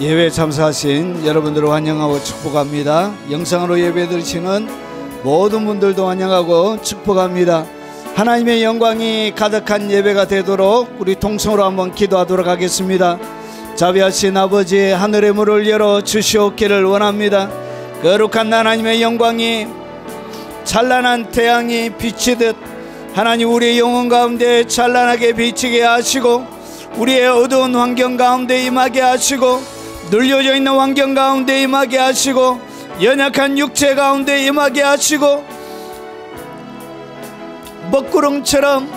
예배 참사하신 여러분들을 환영하고 축복합니다. 영상으로 예배 드리시는 모든 분들도 환영하고 축복합니다. 하나님의 영광이 가득한 예배가 되도록 우리 통성으로 한번 기도하도록 하겠습니다. 자비하신 아버지, 하늘의 문을 열어 주시옵기를 원합니다. 거룩한 하나님의 영광이 찬란한 태양이 비치듯 하나님 우리의 영혼 가운데 찬란하게 비치게 하시고, 우리의 어두운 환경 가운데 임하게 하시고, 눌려져 있는 환경 가운데 임하게 하시고, 연약한 육체 가운데 임하게 하시고, 먹구름처럼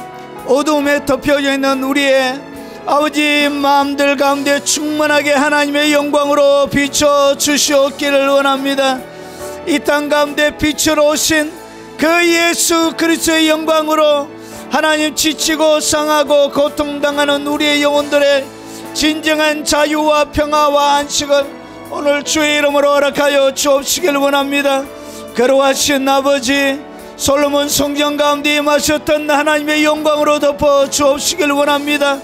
어두움에 덮여져 있는 우리의 아버지 마음들 가운데 충만하게 하나님의 영광으로 비춰 주시옵기를 원합니다. 이 땅 가운데 빛으로 오신 그 예수 그리스도의 영광으로 하나님 지치고 상하고 고통당하는 우리의 영혼들의 진정한 자유와 평화와 안식을 오늘 주의 이름으로 허락하여 주옵시길 원합니다. 거룩하신 아버지, 솔로몬 성전 가운데 임하셨던 하나님의 영광으로 덮어 주옵시길 원합니다.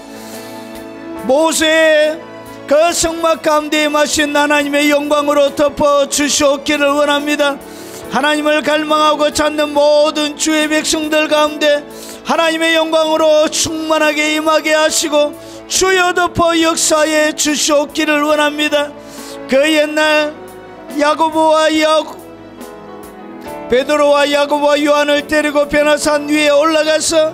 모세의 그 성막 가운데 임하신 하나님의 영광으로 덮어 주시옵기를 원합니다. 하나님을 갈망하고 찾는 모든 주의 백성들 가운데 하나님의 영광으로 충만하게 임하게 하시고 주여 덮어 역사에 주시옵기를 원합니다. 그 옛날 베드로와 야고보와 요한을 데리고 변화산 위에 올라가서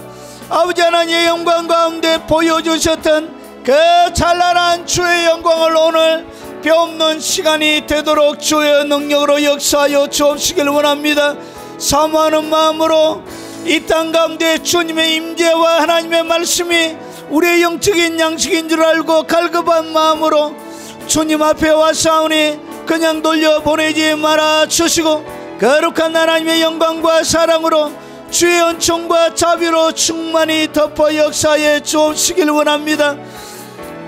아버지 하나님의 영광 가운데 보여주셨던 그 찬란한 주의 영광을 오늘 뼈없는 시간이 되도록 주의 능력으로 역사하여 주옵시길 원합니다. 사모하는 마음으로 이 땅 가운데 주님의 임재와 하나님의 말씀이 우리의 영적인 양식인 줄 알고 갈급한 마음으로 주님 앞에 와사오니 그냥 돌려보내지 말아 주시고, 거룩한 하나님의 영광과 사랑으로 주의 은총과 자비로 충만히 덮어 역사에 주옵시길 원합니다.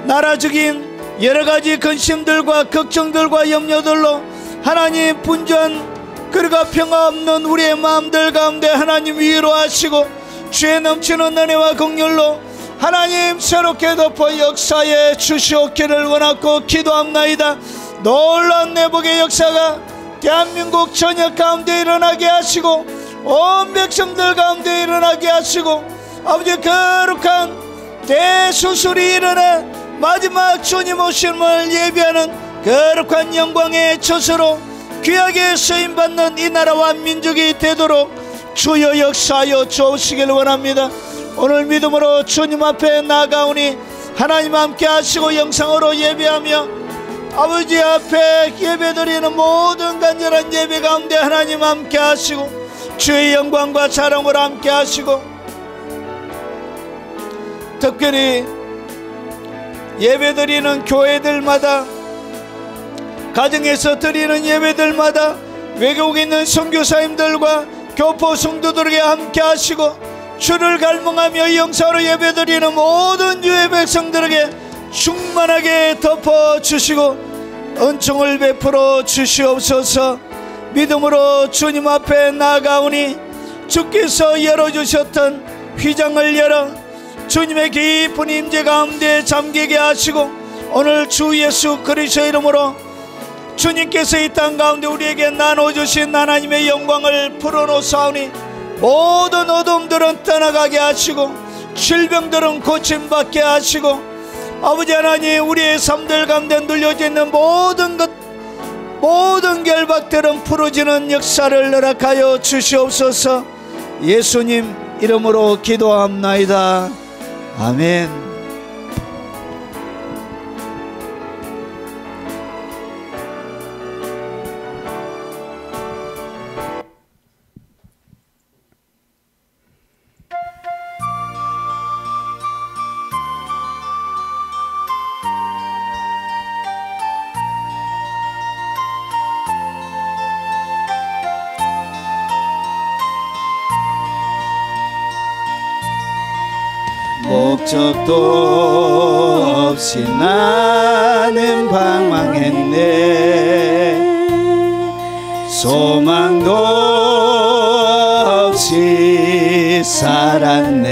나라적인 여러가지 근심들과 걱정들과 염려들로 하나님 분주한 그리고 평화 없는 우리의 마음들 가운데 하나님 위로하시고 주의 넘치는 은혜와 긍휼로 하나님 새롭게 덮어 역사에 주시옵기를 원하고 기도합나이다. 놀라운 내복의 역사가 대한민국 전역 가운데 일어나게 하시고 온 백성들 가운데 일어나게 하시고, 아버지 거룩한 대수술이 일어나 마지막 주님 오심을 예비하는 거룩한 영광의 처소로 귀하게 쓰임받는 이 나라와 민족이 되도록 주여 역사하여 주시길 원합니다. 오늘 믿음으로 주님 앞에 나아가오니 하나님 함께 하시고 영상으로 예배하며 아버지 앞에 예배드리는 모든 간절한 예배 가운데 하나님 함께 하시고 주의 영광과 자랑을 함께 하시고, 특별히 예배드리는 교회들마다, 가정에서 드리는 예배들마다 외국에 있는 선교사님들과 교포 성도들에게 함께 하시고, 주를 갈망하며 영상으로 예배드리는 모든 주의 백성들에게 충만하게 덮어주시고 은총을 베풀어 주시옵소서. 믿음으로 주님 앞에 나아가오니 주께서 열어주셨던 휘장을 열어 주님의 깊은 임재 가운데 잠기게 하시고, 오늘 주 예수 그리스도 이름으로 주님께서 이 땅 가운데 우리에게 나눠주신 하나님의 영광을 풀어놓사오니 모든 어둠들은 떠나가게 하시고 질병들은 고침받게 하시고, 아버지 하나님 우리의 삶들 가운데 눌려져 있는 모든 결박들은 풀어지는 역사를 허락하여 주시옵소서. 예수님 이름으로 기도합나이다. 아멘. 목적도 없이 나는 방황했네. 소망도 없이 살았네.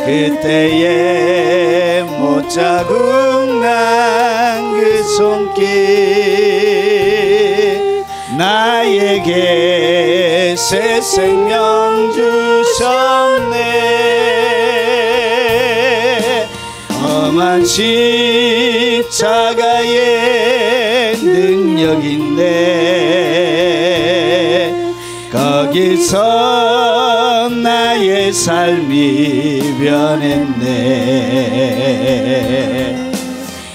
그때에 못 자국 난 그 손길 나에게 새 생명 주셨네. 험한 십자가의 능력인데 거기서 나의 삶이 변했네.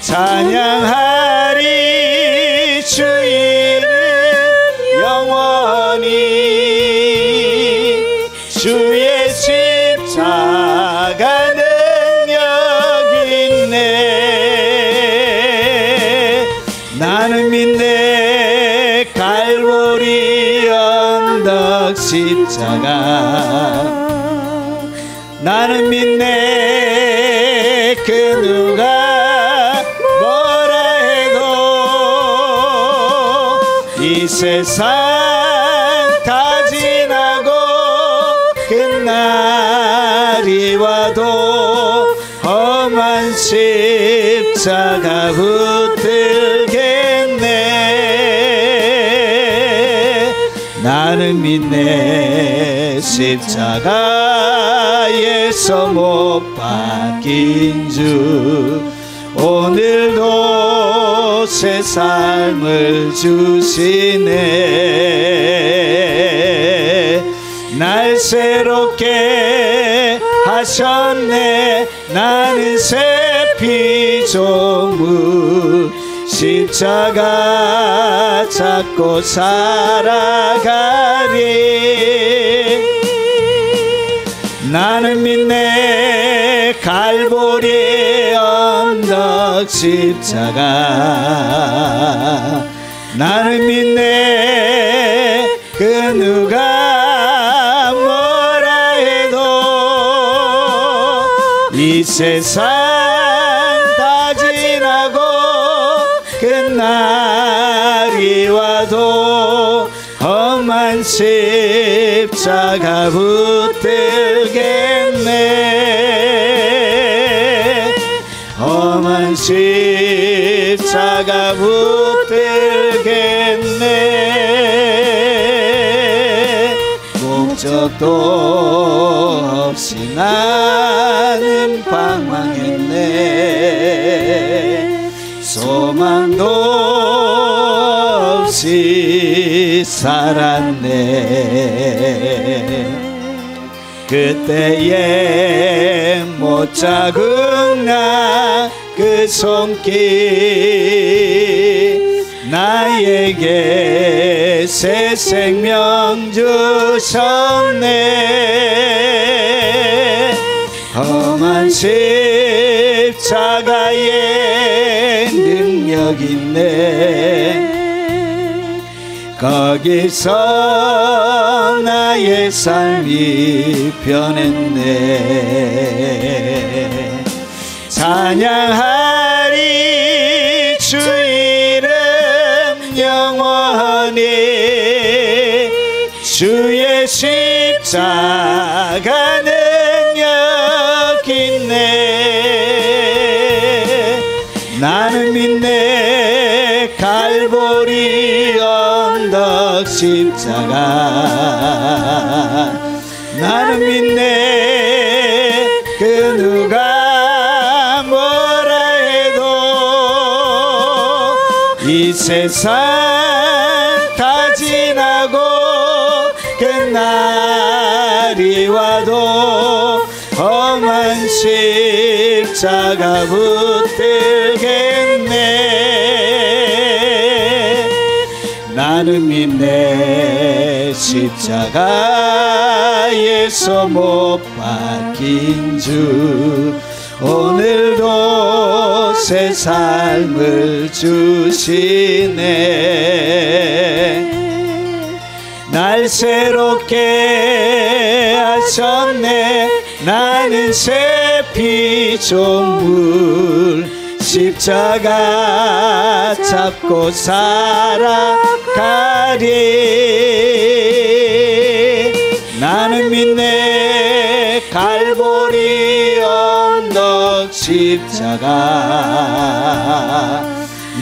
찬양하리 주 이름 영원히 주의 십자가 능력 있네. 나는 믿네 갈보리 언덕 십자가. 나는 믿네 그 누가 뭐라 해도 이 세상 다 지나고 그날이 와도 험한 십자가 붙들겠네. 나는 믿네 십자가에서 못 박힌 주 오늘도 새 삶을 주시네. 날 새롭게 하셨네. 나는 새 피조물 십자가 잡고 살아가리. 나는 믿네 갈보리 언덕 십자가. 나는 믿네 그 누가 뭐라 해도 이 세상 다 지나고 그날이 와도 험한 십자가 붙들겠네. 험한 십자가 붙들겠네. 목적도 없이 나는 방황했네. 소망도 없이 살았네. 그때에 못 자국 나 그 손길 나에게 새 생명 주셨네. 험한 십자가에 능력 있네. 거기서 나의 삶이 변했네. 찬양하리 주 이름 영원히 주의 십자가 능력 있네. 나는 믿네 갈보리 언덕 십자가. 나는 믿네 그 누가 뭐라 해도 이 세상 다 지나고 그날이 와도 험한 십자가 붙들겠네. 나는 믿네 십자가에서 못 박힌 주 오늘도 새 삶을 주시네. 날 새롭게 하셨네. 나는 새 피조물 십자가 잡고 살아가리. 나는 믿네 갈보리 언덕 십자가.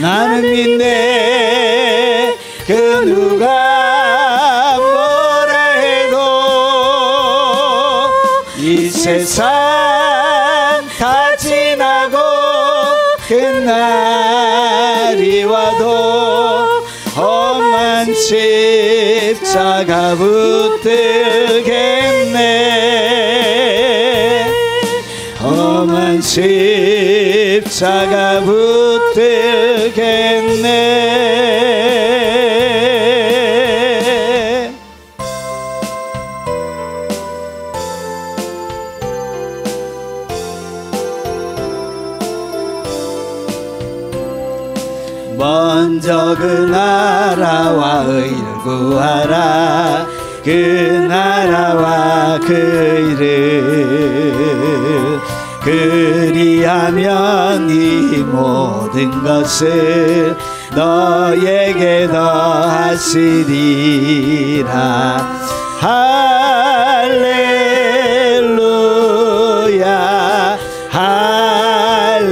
나는 믿네 그 누가 뭐라 해도 이 세상 다 지나고 그날이 와도 험한 십자가 붙들겠네. 험한 십자가 붙들겠네. 먼저 그 나라와 의를 구하라. 그 나라와 그 의를 그리하면 이 모든 것을 너에게 더하시리라. 할렐루야 할렐루야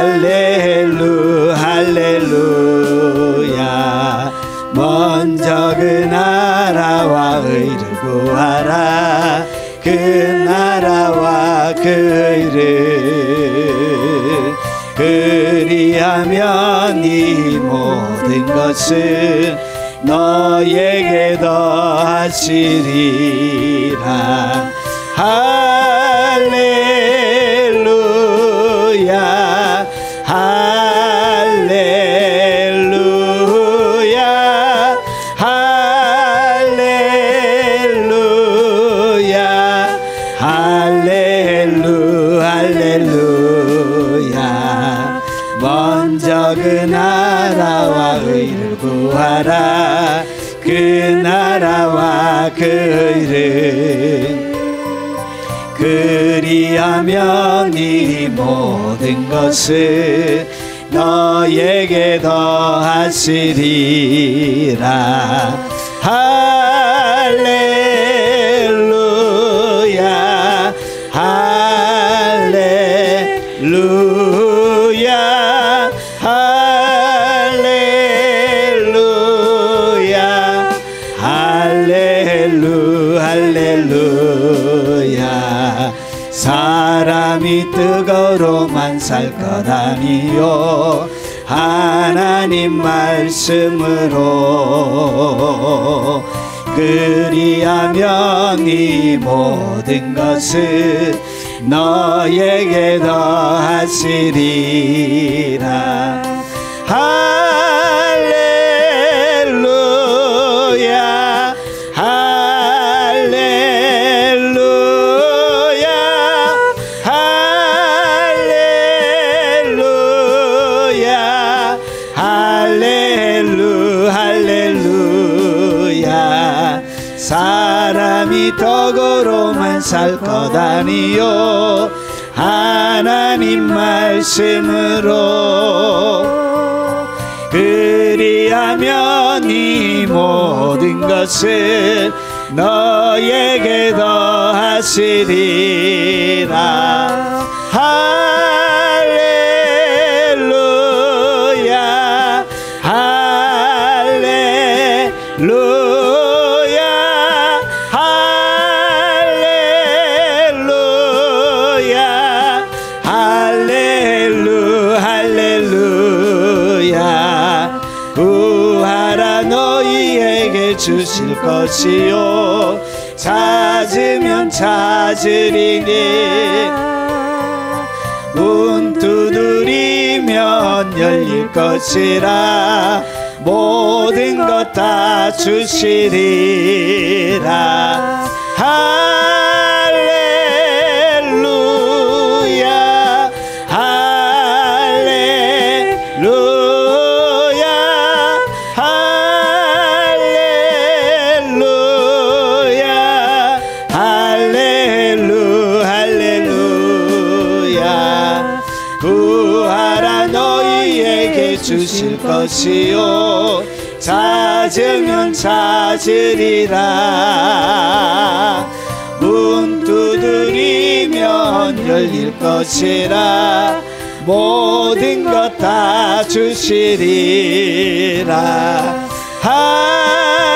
할렐루야 할렐루야. 먼저 그 나라와 의를 구하라. 그 나라와 그 의를 그리하면 이 모든 것을 너에게 더하시리라. 할렐루야 할렐루야 할렐루야 할렐루야. 먼저 그 나라와 의를 구하라. 그 나라와 그 의를 그리하면 이 모든 것을 너에게 더하시리라. 할렐루야 할렐루야 할렐루야 할렐루야. 사람이 뜻으로만 살 것 아니요 하나님 말씀으로 그리하면 이 모든 것을 너에게 더하시리라. 할렐루야 할렐루야 할렐루야 할렐루야. 사람이 떡으로만 살 것 아니요 하나님 말씀으로 그리하면 이 모든 것을 너에게 더하시리라. 할렐루야 할렐루야 할렐루야 할렐루야. 구하라 너희에게 주실 것이요 찾으면 찾으리니 문 두드리면 열릴 것이라. 모든 것 다 주시리라. 할렐루야 할렐루야 할렐루야 할렐루야. 구하라 너희에게 주실 것이요 찾으면 찾으면 찾으리라. 문 두드리면 열릴 것이라. 모든 것 다 주시리라. 할렐루야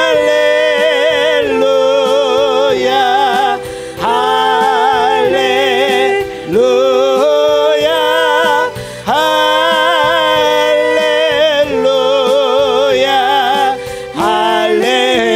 할렐루야 할렐루야 할렐루야.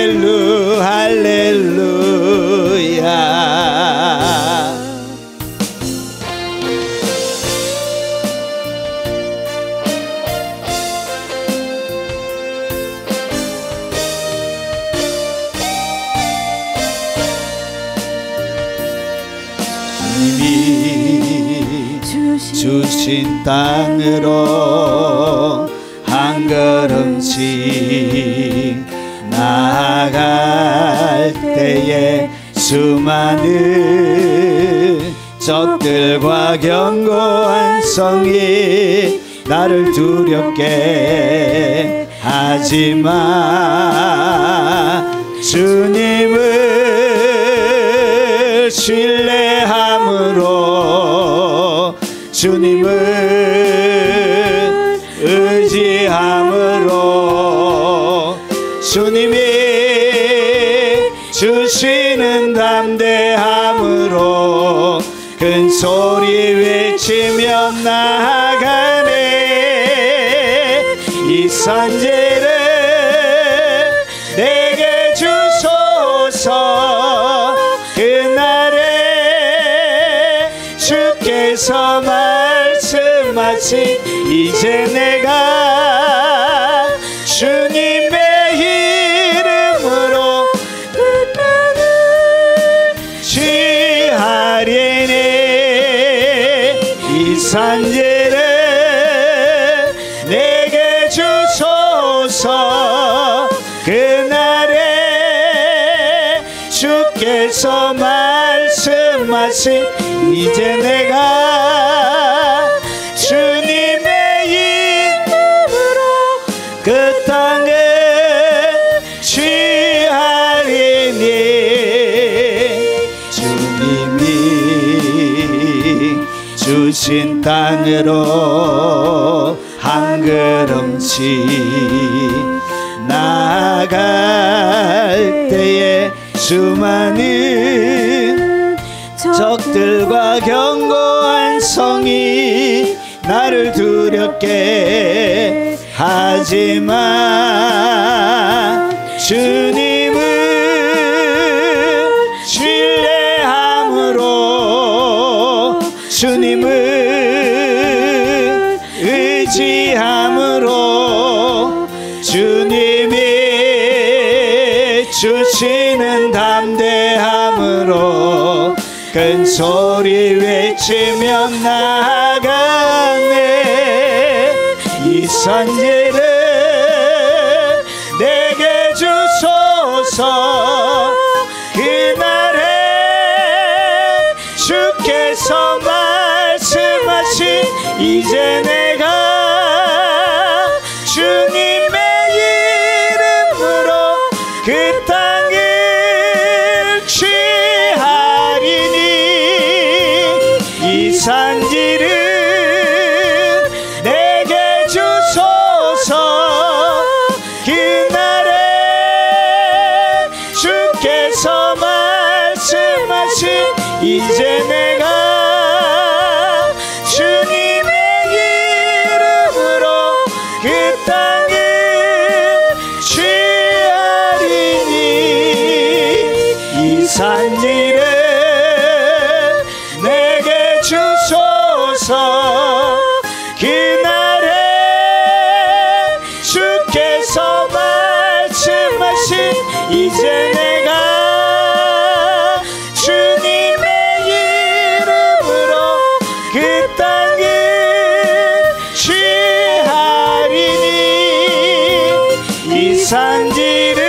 주신 땅으로 한 걸음씩 나아갈 때에 수많은 적들과 견고한 성이 나를 두렵게 하지만 주님을 신뢰함으로 주님을 의지함으로 주님이 주시는 담대함으로 큰 소리 외치며 나아가네. 이 산지를 내게 주소서. 그날에 주께서 말씀하신 이제 내가 주님의 이름으로 그 땅을 취하리니. 이 산지를 내게 주소서. 그날에 주께서 말씀하신 이제 내가 주님의 이름으로 그 땅을 취하리니. 주님이 주신 땅으로 한 걸음씩 나아갈 때에 수많은 적들과 견고한 성이 나를 두렵게 하지만 주님을 신뢰함으로 주님을 의지함으로 주님이 주시는 담대함으로 큰 소리 외치며 나아가네. 이 산지를 내게 주소서. 그날에 주께서 말씀하신 이제 내가 주님의 이름으로 그 땅을 취하리니. 이 산지를 내게 주소서. 그날에 주께서 말씀하신 이제 내가 주님의 이름으로 그 땅을 취하리니. 이 산지를 내게 주소서. 그날에 주께서 말씀하신 이제 내가 주님의 이름으로 그 땅을 취하리니. 이 산지를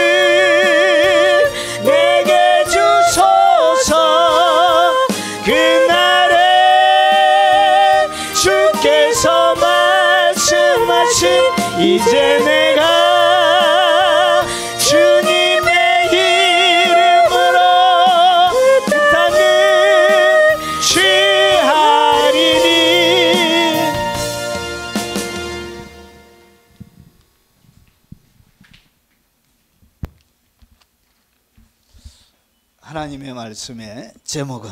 내게 주소서. 그날에 주께서 말씀하신 이제 내가 하나님의 말씀의 제목은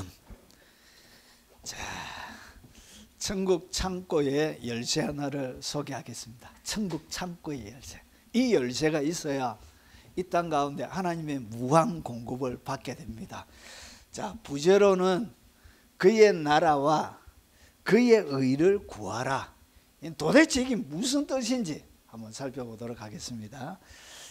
천국 창고의 열쇠 하나를 소개하겠습니다. 천국 창고의 열쇠. 이 열쇠가 있어야 이 땅 가운데 하나님의 무한 공급을 받게 됩니다. 자, 부제로는 그의 나라와 그의 의를 구하라. 도대체 이게 무슨 뜻인지 한번 살펴보도록 하겠습니다.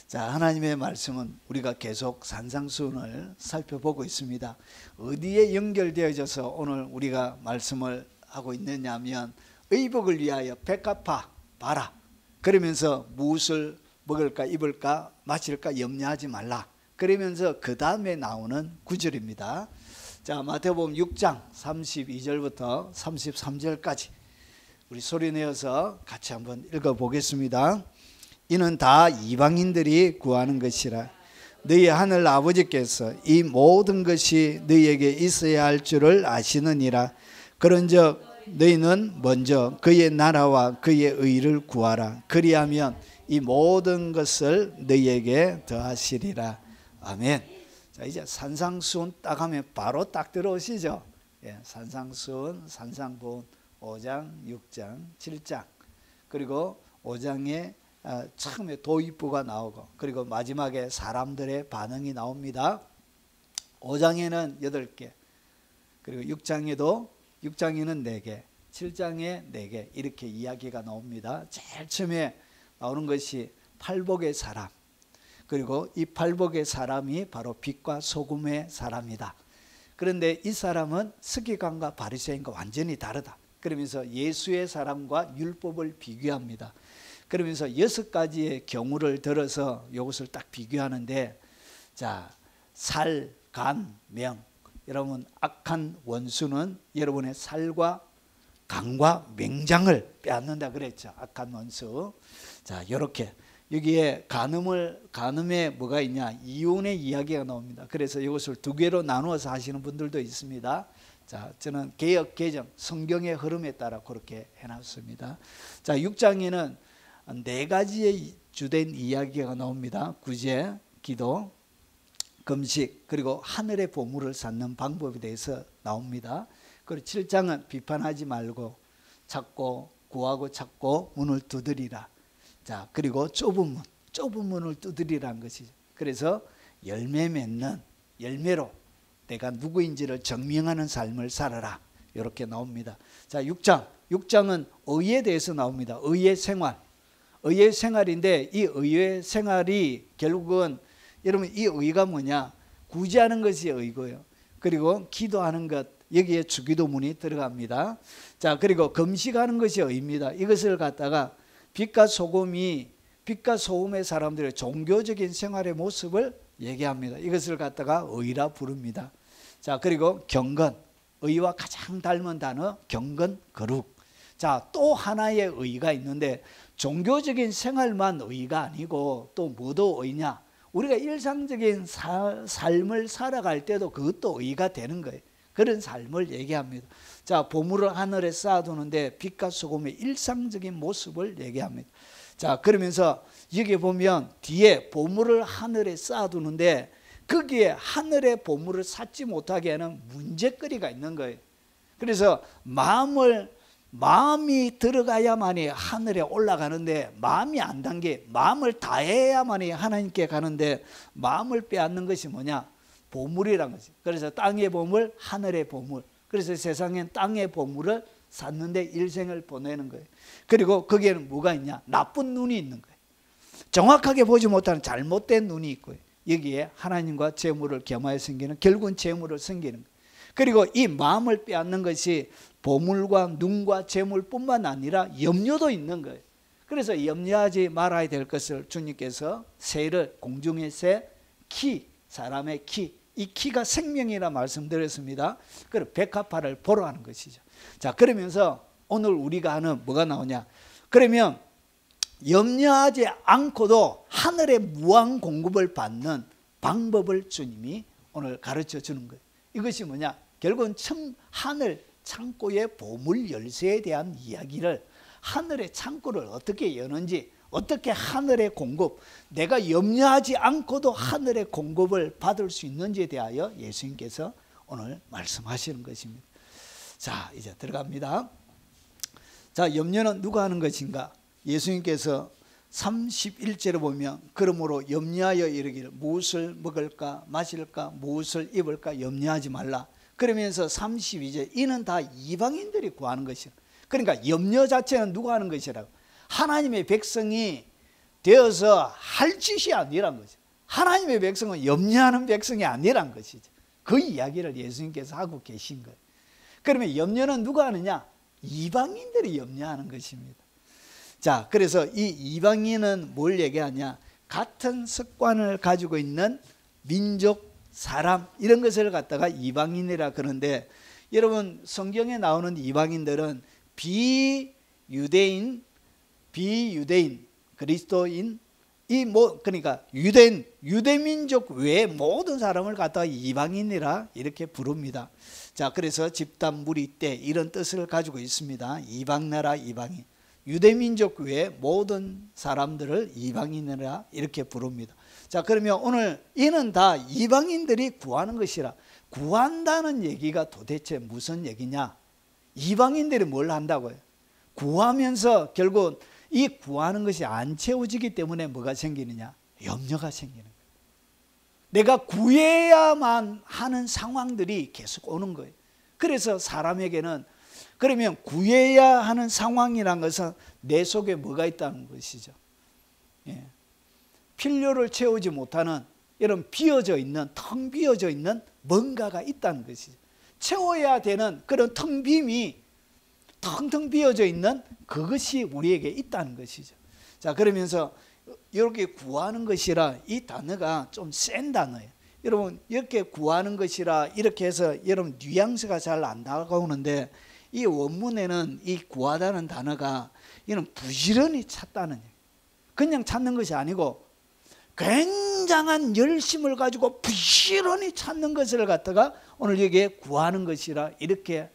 자, 하나님의 말씀은 우리가 계속 산상수훈을 살펴보고 있습니다. 어디에 연결되어져서 오늘 우리가 말씀을 하고 있느냐 하면 의복을 위하여 백합화 봐라. 그러면서 무엇을 먹을까 입을까 마실까 염려하지 말라. 그러면서 그 다음에 나오는 구절입니다. 자, 마태복음 6장 32절부터 33절까지 우리 소리내어서 같이 한번 읽어보겠습니다. 이는 다 이방인들이 구하는 것이라. 너희 하늘 아버지께서 이 모든 것이 너희에게 있어야 할 줄을 아시느니라. 그런즉 너희는 먼저 그의 나라와 그의 의를 구하라. 그리하면 이 모든 것을 너희에게 더하시리라. 아멘. 자, 이제 산상수훈 딱 하면 바로 딱 들어오시죠. 예, 산상수훈, 산상보훈 5장, 6장, 7장 그리고 5장에 처음에 도입부가 나오고 그리고 마지막에 사람들의 반응이 나옵니다. 5장에는 8개 그리고 6장에는 4개 7장에 4개 이렇게 이야기가 나옵니다. 제일 처음에 나오는 것이 팔복의 사람 그리고 이 팔복의 사람이 바로 빛과 소금의 사람이다. 그런데 이 사람은 서기관과 바리새인과 완전히 다르다. 그러면서 예수의 사람과 율법을 비교합니다. 그러면서 6가지의 경우를 들어서 이것을 딱 비교하는데, 자, 살, 간, 명. 여러분, 악한 원수는 여러분의 살과 간과 맹장을 빼앗는다 그랬죠. 악한 원수. 자, 이렇게 여기에 간음에 뭐가 있냐? 이혼의 이야기가 나옵니다. 그래서 이것을 2개로 나누어서 하시는 분들도 있습니다. 자, 저는 개역 개정 성경의 흐름에 따라 그렇게 해놨습니다. 자, 6장에는 4가지의 주된 이야기가 나옵니다. 구제, 기도, 금식, 그리고 하늘의 보물을 찾는 방법에 대해서 나옵니다. 그리고 7장은 비판하지 말고 찾고 구하고 찾고 문을 두드리라. 자, 그리고 좁은 문을 두드리라는 것이죠. 그래서 열매 맺는 열매로 내가 누구인지를 증명하는 삶을 살아라. 이렇게 나옵니다. 자, 6장은 의에 대해서 나옵니다. 의의 생활인데 이 의의 생활이 결국은 여러분 이 의가 뭐냐? 구제하는 것이 의고요. 그리고 기도하는 것, 여기에 주기도문이 들어갑니다. 자, 그리고 금식하는 것이 의입니다. 이것을 갖다가 빛과 소금의 사람들의 종교적인 생활의 모습을 얘기합니다. 이것을 갖다가 의라 부릅니다. 자, 그리고 경건, 의와 가장 닮은 단어 경건, 거룩. 자, 또 하나의 의가 있는데 종교적인 생활만 의가 아니고 또 뭐도 의냐? 우리가 일상적인 삶을 살아갈 때도 그것도 의가 되는 거예요. 그런 삶을 얘기합니다. 자, 보물을 하늘에 쌓아두는데 빛과 소금의 일상적인 모습을 얘기합니다. 자, 그러면서 여기 보면 뒤에 보물을 하늘에 쌓아두는데 거기에 하늘의 보물을 쌓지 못하게 하는 문제거리가 있는 거예요. 그래서 마음이 들어가야만이 하늘에 올라가는데 마음이 안 담겨 마음을 다해야만이 하나님께 가는데 마음을 빼앗는 것이 뭐냐? 보물이란 거지. 그래서 땅의 보물, 하늘의 보물. 그래서 세상엔 땅의 보물을 쌓는데 일생을 보내는 거예요. 그리고 거기에는 뭐가 있냐? 나쁜 눈이 있는 거예요. 정확하게 보지 못하는 잘못된 눈이 있고요. 여기에 하나님과 재물을 겸하여 섬기는 결국은 재물을 섬기는 거예요. 그리고 이 마음을 빼앗는 것이 보물과 눈과 재물뿐만 아니라 염려도 있는 거예요. 그래서 염려하지 말아야 될 것을 주님께서 새를 공중의 새, 사람의 이 키가 생명이라 말씀드렸습니다. 그리고 백합화를 보러 하는 것이죠. 자, 그러면서 오늘 우리가 하는 뭐가 나오냐? 그러면 염려하지 않고도 하늘의 무한 공급을 받는 방법을 주님이 오늘 가르쳐 주는 거예요. 이것이 뭐냐? 결국은 하늘 창고의 보물 열쇠에 대한 이야기를 하늘의 창고를 어떻게 여는지 어떻게 하늘의 공급, 내가 염려하지 않고도 하늘의 공급을 받을 수 있는지에 대하여 예수님께서 오늘 말씀하시는 것입니다. 자, 이제 들어갑니다. 자, 염려는 누가 하는 것인가? 예수님께서 31절에 보면 그러므로 염려하여 이르기를 무엇을 먹을까 마실까 무엇을 입을까 염려하지 말라. 그러면서 32절 이는 다 이방인들이 구하는 것이라. 그러니까 염려 자체는 누가 하는 것이라고? 하나님의 백성이 되어서 할 짓이 아니란 거죠. 하나님의 백성은 염려하는 백성이 아니란 것이죠. 그 이야기를 예수님께서 하고 계신 거예요. 그러면 염려는 누가 하느냐? 이방인들이 염려하는 것입니다. 자, 그래서 이 이방인은 뭘 얘기하냐? 같은 습관을 가지고 있는 민족, 사람 이런 것을 갖다가 이방인이라 그러는데, 여러분 성경에 나오는 이방인들은 비유대인, 그리스도인, 그러니까 유대민족 외에 모든 사람을 갖다가 이방인이라 이렇게 부릅니다. 자, 그래서 집단 무리떼 이런 뜻을 가지고 있습니다. 이방나라, 이방인. 유대민족 외에 모든 사람들을 이방인이라 이렇게 부릅니다. 자, 그러면 오늘 이는 다 이방인들이 구하는 것이라. 구한다는 얘기가 도대체 무슨 얘기냐? 이방인들이 뭘 한다고요? 구하면서 결국 이 구하는 것이 안 채워지기 때문에 뭐가 생기느냐? 염려가 생기는 거예요. 내가 구해야만 하는 상황들이 계속 오는 거예요. 그래서 사람에게는, 그러면 구해야 하는 상황이란 것은 내 속에 뭐가 있다는 것이죠. 예. 필요를 채우지 못하는 이런 비어져 있는, 텅 비어져 있는 뭔가가 있다는 것이죠. 채워야 되는 그런 텅 빔이 텅텅 비어져 있는 그것이 우리에게 있다는 것이죠. 자, 그러면서 이렇게 구하는 것이라 이 단어가 좀 센 단어예요. 여러분 이렇게 구하는 것이라 이렇게 해서 여러분 뉘앙스가 잘 안 나오는데, 이 원문에는 이 구하다는 단어가 이는 부지런히 찾다는 얘기예요. 그냥 찾는 것이 아니고 굉장한 열심을 가지고 부지런히 찾는 것을 갖다가 오늘 여기에 구하는 것이라 이렇게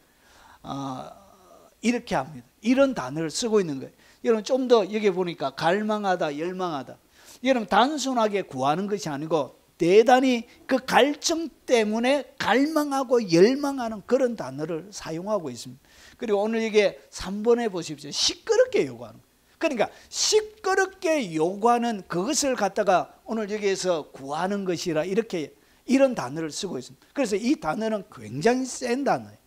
합니다. 이런 단어를 쓰고 있는 거예요. 여러분 좀 더 여기 보니까 갈망하다, 열망하다. 여러분 단순하게 구하는 것이 아니고 대단히 그 갈증 때문에 갈망하고 열망하는 그런 단어를 사용하고 있습니다. 그리고 오늘 이게 3번에 보십시오. 시끄럽게 요구하는 거예요. 그러니까 시끄럽게 요구하는 그것을 갖다가 오늘 여기에서 구하는 것이라 이렇게 이런 단어를 쓰고 있습니다. 그래서 이 단어는 굉장히 센 단어예요.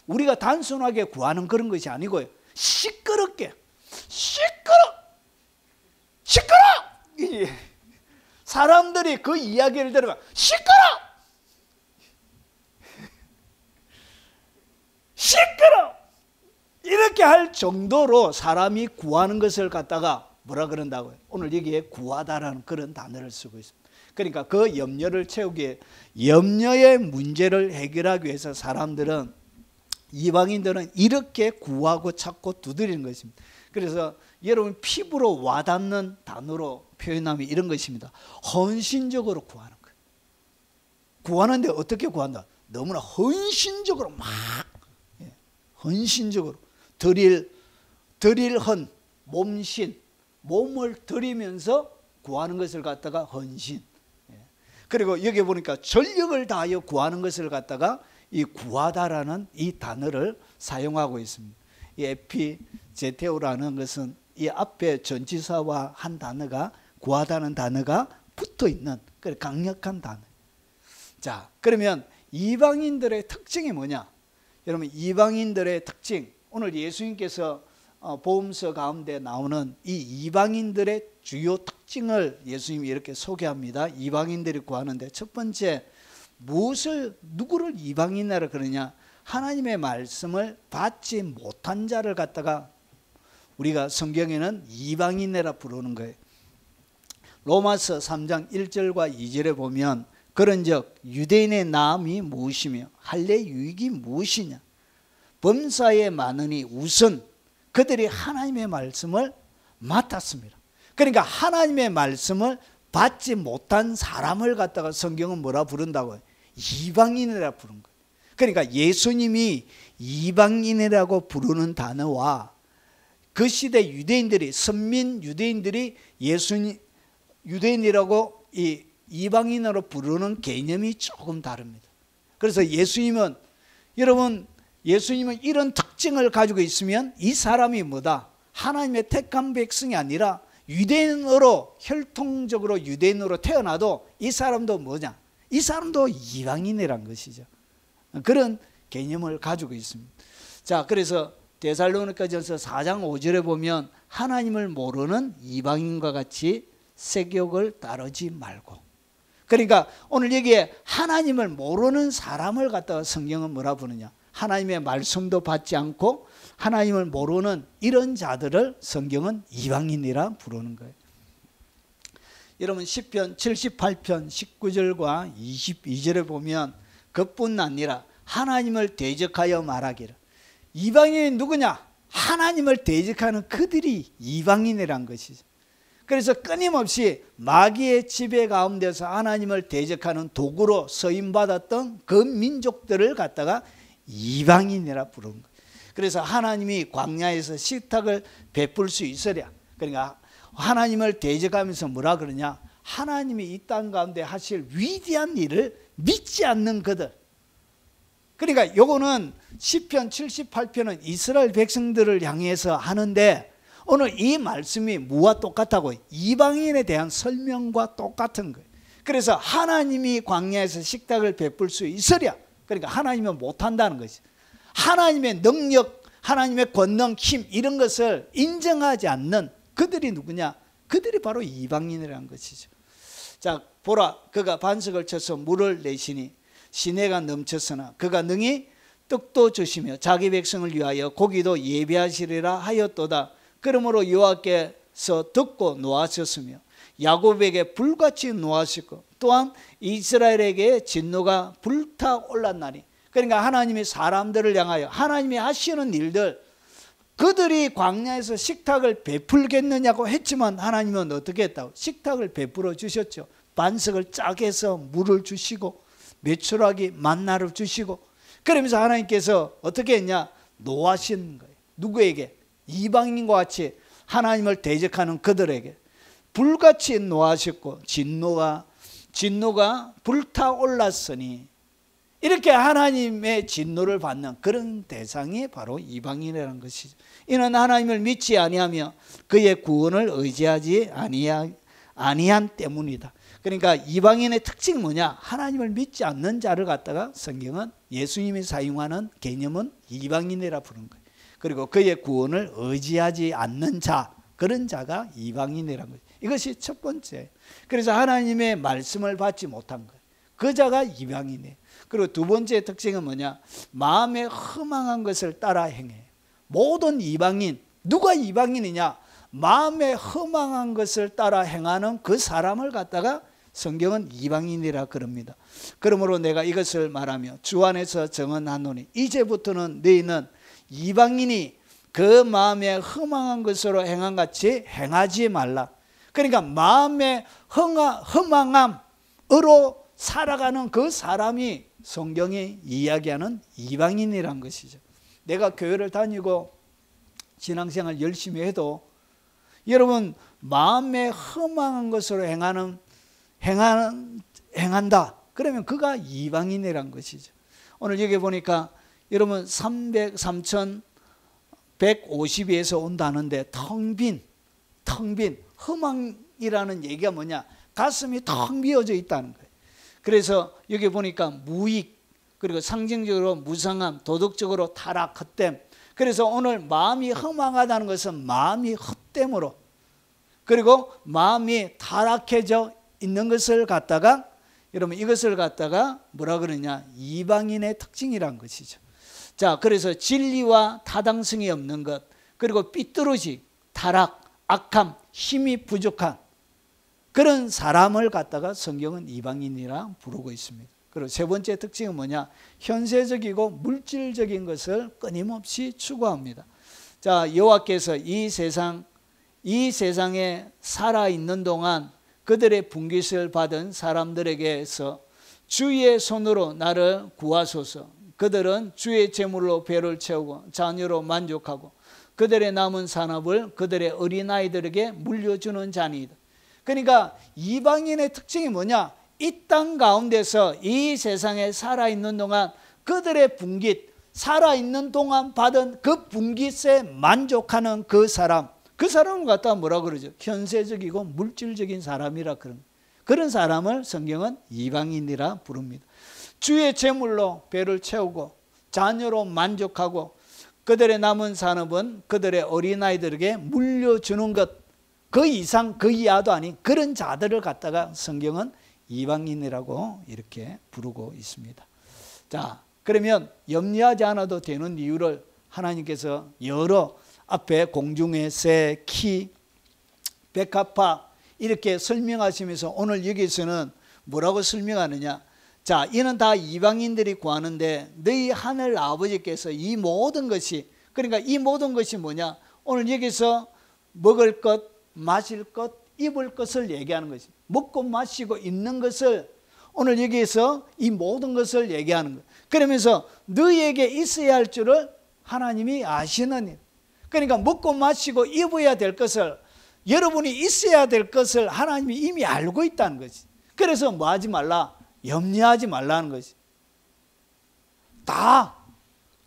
우리가 단순하게 구하는 그런 것이 아니고요. 시끄럽게 시끄러! 사람들이 그 이야기를 들으면 시끄러! 이렇게 할 정도로 사람이 구하는 것을 갖다가 뭐라 그런다고요? 오늘 여기에 구하다라는 그런 단어를 쓰고 있습니다. 그러니까 그 염려를 채우기 위해, 염려의 문제를 해결하기 위해서 사람들은, 이방인들은 이렇게 구하고 찾고 두드리는 것입니다. 그래서 여러분 피부로 와닿는 단어로 표현하면 이런 것입니다. 헌신적으로 구하는 거예요. 구하는데 어떻게 구한다? 너무나 헌신적으로 막, 헌신적으로 드릴 헌, 몸신, 몸을 드리면서 구하는 것을 갖다가 헌신. 그리고 여기 보니까 전력을 다하여 구하는 것을 갖다가 이 구하다라는 이 단어를 사용하고 있습니다. 이 에피제테오라는 것은 이 앞에 전치사와 한 단어가, 구하다는 단어가 붙어 있는 그런 강력한 단어. 자, 그러면 이방인들의 특징이 뭐냐? 여러분 이방인들의 특징, 오늘 예수님께서 복음서 가운데 나오는 이 이방인들의 주요 특징을 예수님이 이렇게 소개합니다. 이방인들이 구하는데 첫 번째, 누구를 이방인이라 그러냐? 하나님의 말씀을 받지 못한 자를 갖다가 우리가 성경에는 이방인이라 부르는 거예요. 로마서 3장 1절과 2절에 보면 그런즉 유대인의 나음이 무엇이며 할례 유익이 무엇이냐? 범사에 많으니 우선 그들이 하나님의 말씀을 맡았습니다. 그러니까 하나님의 말씀을 받지 못한 사람을 갖다가 성경은 뭐라 부른다고요? 이방인이라 부른 거예요. 그러니까 예수님이 이방인이라고 부르는 단어와 그 시대 유대인들이, 선민 유대인들이 유대인이라고 이방인으로 부르는 개념이 조금 다릅니다. 그래서 예수님은, 여러분, 예수님은 이런 특징을 가지고 있으면 이 사람이 뭐다? 하나님의 택한 백성이 아니라 유대인으로, 혈통적으로 유대인으로 태어나도 이 사람도 뭐냐? 이 사람도 이방인이란 것이죠. 그런 개념을 가지고 있습니다. 자, 그래서 데살로니가전서 4장 5절에 보면 하나님을 모르는 이방인과 같이 세욕을 따르지 말고. 그러니까 오늘 여기에 하나님을 모르는 사람을 갖다가 성경은 뭐라 부르냐? 하나님의 말씀도 받지 않고 하나님을 모르는 이런 자들을 성경은 이방인이라 부르는 거예요. 여러분 시편 78편 19절과 22절에 보면 그뿐 아니라 하나님을 대적하여 말하기를. 이방인이 누구냐? 하나님을 대적하는 그들이 이방인이란 것이죠. 그래서 끊임없이 마귀의 지배 가운데서 하나님을 대적하는 도구로 쓰임받았던 그 민족들을 갖다가 이방인이라 부르는 거예요. 그래서 하나님이 광야에서 식탁을 베풀 수 있으랴. 그러니까 하나님을 대적하면서 뭐라 그러냐? 하나님이 이 땅 가운데 하실 위대한 일을 믿지 않는 그들. 그러니까 요거는 시편 78편은 이스라엘 백성들을 향해서 하는데 오늘 이 말씀이 뭐와 똑같다고? 이방인에 대한 설명과 똑같은 거예요. 그래서 하나님이 광야에서 식탁을 베풀 수 있으랴. 그러니까 하나님은 못한다는 것이. 하나님의 능력, 하나님의 권능, 힘 이런 것을 인정하지 않는 그들이 누구냐? 그들이 바로 이방인이라는 것이죠. 자, 보라, 그가 반석을 쳐서 물을 내시니 시내가 넘쳤으나 그가 능히 떡도 주시며 자기 백성을 위하여 고기도 예비하시리라 하였도다. 그러므로 여호와께서 듣고 노하셨으며 야곱에게 불같이 노하셨고 또한 이스라엘에게 진노가 불타올랐나니. 그러니까 하나님이 사람들을 향하여 하나님이 하시는 일들, 그들이 광야에서 식탁을 베풀겠느냐고 했지만 하나님은 어떻게 했다고? 식탁을 베풀어 주셨죠. 반석을 짜게 해서 물을 주시고 메추라기 만나를 주시고, 그러면서 하나님께서 어떻게 했냐? 노하신 거예요. 누구에게? 이방인과 같이 하나님을 대적하는 그들에게 불같이 노하셨고 진노가 불타올랐으니, 이렇게 하나님의 진노를 받는 그런 대상이 바로 이방인이라는 것이죠. 이는 하나님을 믿지 아니하며 그의 구원을 의지하지 아니한 때문이다. 그러니까 이방인의 특징이 뭐냐? 하나님을 믿지 않는 자를 갖다가 성경은 예수님이 사용하는 개념은 이방인이라 부르는 거예요. 그리고 그의 구원을 의지하지 않는 자, 그런 자가 이방인이라는 거예요. 이것이 첫 번째. 그래서 하나님의 말씀을 받지 못한 거예요. 그 자가 이방인이에요. 그리고 두 번째 특징은 뭐냐? 마음에 허망한 것을 따라 행해요. 모든 이방인, 누가 이방인이냐? 마음에 허망한 것을 따라 행하는 그 사람을 갖다가 성경은 이방인이라 그럽니다. 그러므로 내가 이것을 말하며 주 안에서 정언하노니 이제부터는 너희는 이방인이 그 마음에 허망한 것으로 행한 같이 행하지 말라. 그러니까 마음에 허망함으로 살아가는 그 사람이 성경이 이야기하는 이방인이란 것이죠. 내가 교회를 다니고 신앙생활 열심히 해도 여러분 마음에 허망한 것으로 행한다. 그러면 그가 이방인이란 것이죠. 오늘 여기 보니까 여러분 3,150에서 온다는데 텅 빈 허망이라는 얘기가 뭐냐? 가슴이 텅 비어져 있다는 거예요. 그래서 여기 보니까 무익, 그리고 상징적으로 무상함, 도덕적으로 타락, 헛됨. 그래서 오늘 마음이 허망하다는 것은 마음이 헛됨으로, 그리고 마음이 타락해져 있는 것을 갖다가 여러분 이것을 갖다가 뭐라 그러냐? 이방인의 특징이란 것이죠. 자, 그래서 진리와 타당성이 없는 것, 그리고 삐뚤어짐, 타락, 악함, 힘이 부족한 그런 사람을 갖다가 성경은 이방인이라 부르고 있습니다. 그리고 세 번째 특징은 뭐냐? 현세적이고 물질적인 것을 끊임없이 추구합니다. 자, 여호와께서 이 세상에 살아있는 동안 그들의 분깃을 받은 사람들에게서 주의 손으로 나를 구하소서. 그들은 주의 재물로 배를 채우고 자녀로 만족하고 그들의 남은 산업을 그들의 어린아이들에게 물려주는 자니이다. 그러니까 이방인의 특징이 뭐냐? 이 땅 가운데서 이 세상에 살아있는 동안 그들의 분깃, 살아있는 동안 받은 그 분깃에 만족하는 그 사람을 갖다가 뭐라 그러죠? 현세적이고 물질적인 사람이라 그런 사람을 성경은 이방인이라 부릅니다. 주의 재물로 배를 채우고 자녀로 만족하고 그들의 남은 산업은 그들의 어린아이들에게 물려주는 것, 그 이상 그 이하도 아닌 그런 자들을 갖다가 성경은 이방인이라고 이렇게 부르고 있습니다. 자, 그러면 염려하지 않아도 되는 이유를 하나님께서 여러 앞에 공중의 새, 키, 백합화 이렇게 설명하시면서 오늘 여기서는 뭐라고 설명하느냐? 자, 이는 다 이방인들이 구하는데 너희 하늘 아버지께서 이 모든 것이, 그러니까 이 모든 것이 뭐냐? 오늘 여기서 먹을 것, 마실 것, 입을 것을 얘기하는 것이, 먹고 마시고 입는 것을 오늘 여기에서 이 모든 것을 얘기하는 거예요. 그러면서 너희에게 있어야 할 줄을 하나님이 아시는 일. 그러니까 먹고 마시고 입어야 될 것을, 여러분이 있어야 될 것을 하나님이 이미 알고 있다는 거지. 그래서 뭐 하지 말라? 염려하지 말라는 것이. 다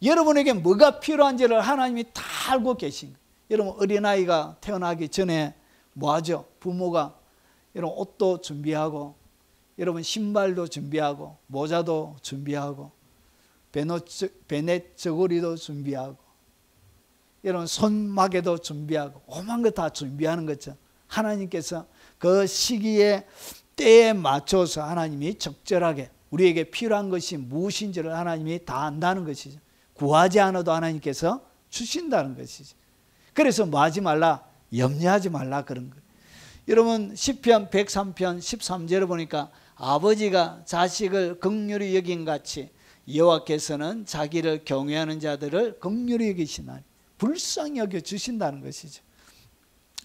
여러분에게 뭐가 필요한지를 하나님이 다 알고 계신 거예요. 여러분 어린아이가 태어나기 전에 뭐 하죠? 부모가 여러분 옷도 준비하고, 여러분 신발도 준비하고, 모자도 준비하고, 베넷 저고리도 준비하고, 여러분 손마개도 준비하고, 오만 거 다 준비하는 거죠. 하나님께서 그 시기에 때에 맞춰서 하나님이 적절하게 우리에게 필요한 것이 무엇인지를 하나님이 다 안다는 것이죠. 구하지 않아도 하나님께서 주신다는 것이죠. 그래서 뭐 하지 말라? 염려하지 말라 그런 거예요. 여러분 시편 103편 13절에 보니까 아버지가 자식을 긍휼히 여긴 같이 여호와께서는 자기를 경외하는 자들을 긍휼히 여기시나니 불쌍히 여겨 주신다는 것이죠.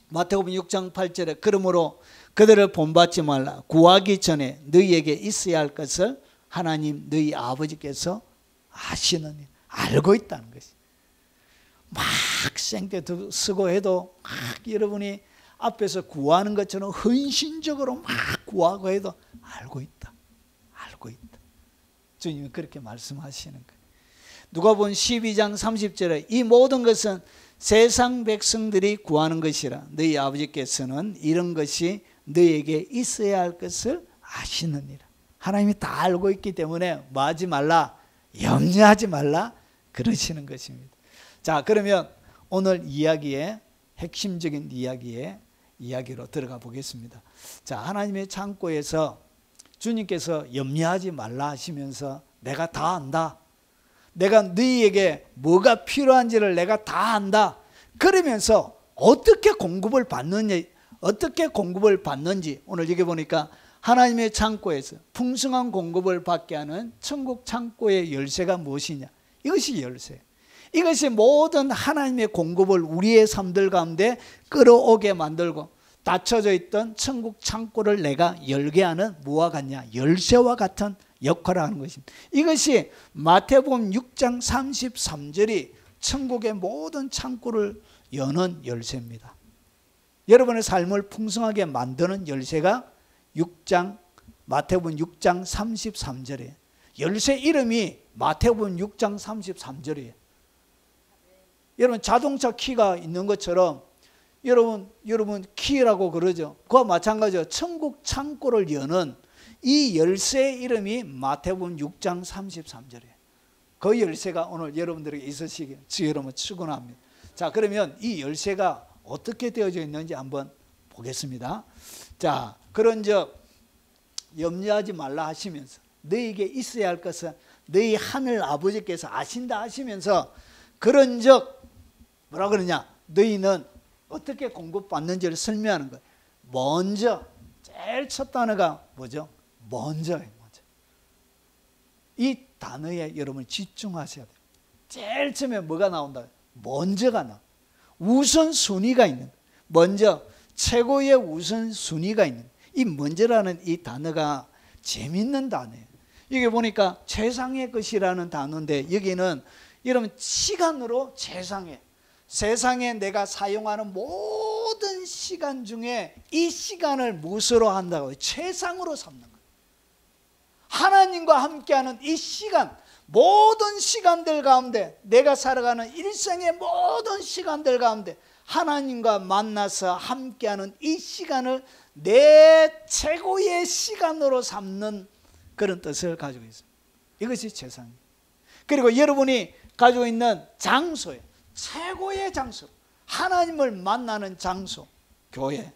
마태복음 6장 8절에 그러므로 그들을 본받지 말라. 구하기 전에 너희에게 있어야 할 것을 하나님 너희 아버지께서 아시느니, 알고 있다는 것이. 막 생떼 쓰고 해도 막 여러분이 앞에서 구하는 것처럼 헌신적으로 막 구하고 해도 알고 있다. 알고 있다. 주님이 그렇게 말씀하시는 거예요. 누가복음 12장 30절에 이 모든 것은 세상 백성들이 구하는 것이라 너희 아버지께서는 이런 것이 너희에게 있어야 할 것을 아시느니라. 하나님이 다 알고 있기 때문에 뭐 하지 말라? 염려하지 말라 그러시는 것입니다. 자, 그러면 오늘 이야기의 핵심적인 이야기로 들어가 보겠습니다. 자, 하나님의 창고에서 주님께서 염려하지 말라 하시면서 내가 다 안다. 내가 너희에게 뭐가 필요한지를 내가 다 안다. 그러면서 어떻게 공급을 받는지 오늘 여기 보니까 하나님의 창고에서 풍성한 공급을 받게 하는 천국 창고의 열쇠가 무엇이냐? 이것이 열쇠. 이것이 모든 하나님의 공급을 우리의 삶들 가운데 끌어오게 만들고 닫혀져 있던 천국 창고를 내가 열게 하는 무엇과 같냐? 열쇠와 같은 역할을 하는 것입니다. 이것이 마태복음 6장 33절이 천국의 모든 창고를 여는 열쇠입니다. 여러분의 삶을 풍성하게 만드는 열쇠가 마태복음 6장 33절이에요. 열쇠 이름이 마태복음 6장 33절이에요. 여러분 자동차 키가 있는 것처럼 여러분 키라고 그러죠. 그와 마찬가지로 천국 창고를 여는 이 열쇠의 이름이 마태복음 6장 33절이에요. 그 열쇠가 오늘 여러분들에게 있으시길 주 여러분 축원합니다. 자, 그러면 이 열쇠가 어떻게 되어져 있는지 한번 보겠습니다. 자, 그런즉 염려하지 말라 하시면서 너희에게 있어야 할 것은 너희 하늘 아버지께서 아신다 하시면서 그런즉 뭐라 그러냐? 너희는 어떻게 공급받는지를 설명하는 거예요. 먼저 제일 첫 단어가 뭐죠? 먼저예요. 먼저. 이 단어에 여러분 집중하셔야 돼요. 제일 처음에 뭐가 나온다? 먼저가 나와. 우선순위가 있는 거예요. 먼저 최고의 우선순위가 있는 거예요. 이 먼저라는 이 단어가 재밌는 단어예요. 여기 보니까 최상의 것이라는 단어인데 여기는 여러분 시간으로 최상의, 세상에 내가 사용하는 모든 시간 중에 이 시간을 무엇으로 한다고요? 최상으로 삼는 거예요. 하나님과 함께하는 이 시간, 모든 시간들 가운데, 내가 살아가는 일생의 모든 시간들 가운데 하나님과 만나서 함께하는 이 시간을 내 최고의 시간으로 삼는 그런 뜻을 가지고 있습니다. 이것이 최상이에요. 그리고 여러분이 가지고 있는 장소예요. 최고의 장소, 하나님을 만나는 장소, 교회.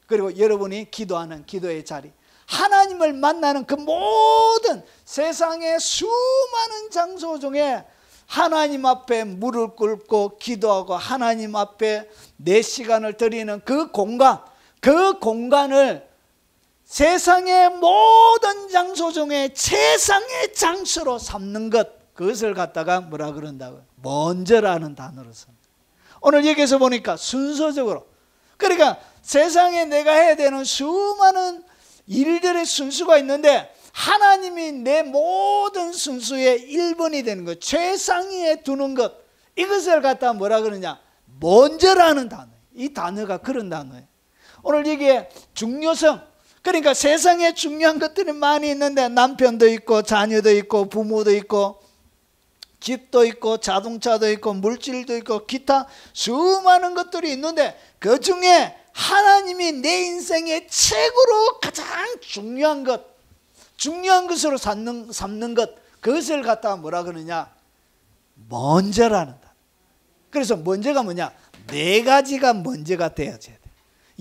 그리고 여러분이 기도하는 기도의 자리, 하나님을 만나는 그 모든 세상의 수많은 장소 중에 하나님 앞에 무릎 꿇고 기도하고 하나님 앞에 내 시간을 드리는 그 공간을 세상의 모든 장소 중에 최상의 장소로 삼는 것, 그것을 갖다가 뭐라 그런다고요? 먼저라는 단어로 씁니다. 오늘 여기서 보니까 순서적으로, 그러니까 세상에 내가 해야 되는 수많은 일들의 순수가 있는데 하나님이 내 모든 순수의 1번이 되는 것, 최상위에 두는 것, 이것을 갖다 뭐라 그러냐? 먼저라는 단어예요. 이 단어가 그런 단어예요. 오늘 여기에 중요성, 그러니까 세상에 중요한 것들이 많이 있는데 남편도 있고 자녀도 있고 부모도 있고 집도 있고 자동차도 있고 물질도 있고 기타 수많은 것들이 있는데 그 중에 하나님이 내 인생의 최고로 가장 중요한 것, 중요한 것으로 삼는 것, 그것을 갖다가 뭐라 그러냐? 먼저라는 단. 그래서 먼저가 뭐냐? 네 가지가 먼저가 되어져야 돼.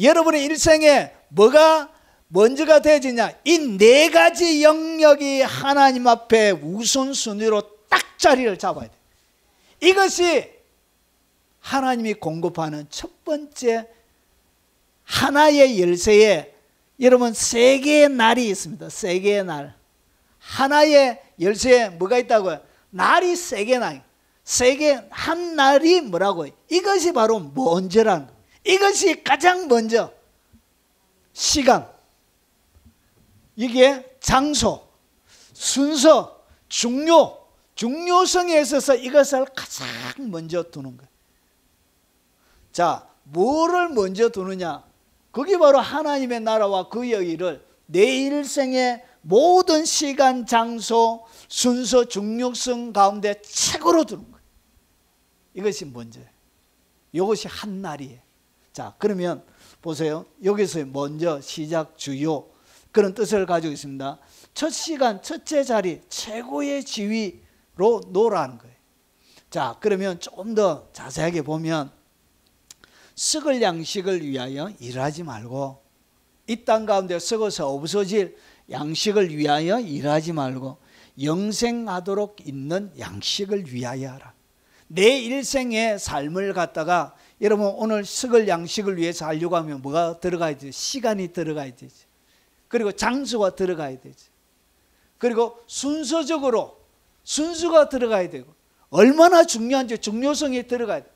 여러분의 일생에 뭐가 먼저가 되어지냐? 이 네 가지 영역이 하나님 앞에 우선순위로 딱 자리를 잡아야 돼. 이것이 하나님이 공급하는 첫 번째 하나의 열쇠에, 여러분 세 개의 날이 있습니다. 세 개의 날. 하나의 열쇠에 뭐가 있다고요? 날이 세 개 날. 세 개, 한 날이 뭐라고요? 이것이 바로 먼저라는 거예요. 이것이 가장 먼저. 시간, 이게 장소, 순서, 중요성에 있어서 이것을 가장 먼저 두는 거예요. 자, 뭐를 먼저 두느냐? 그게 바로 하나님의 나라와 그 여기를 내 일생의 모든 시간, 장소, 순서, 중요성 가운데 최고로 두는 거예요. 이것이 먼저예요. 이것이 한 날이에요. 자, 그러면 보세요. 여기서 먼저, 시작, 주요, 그런 뜻을 가지고 있습니다. 첫 시간, 첫째 자리, 최고의 지위로 놓으라는 거예요. 자, 그러면 조금 더 자세하게 보면 썩을 양식을 위하여 일하지 말고, 이 땅 가운데 썩어서 없어질 양식을 위하여 일하지 말고 영생하도록 있는 양식을 위하여 하라. 내 일생의 삶을 갖다가 여러분 오늘 썩을 양식을 위해서 하려고 하면 뭐가 들어가야 되지? 시간이 들어가야 되지. 그리고 장소가 들어가야 되지. 그리고 순서적으로 순수가 들어가야 되고, 얼마나 중요한지 중요성이 들어가야 돼.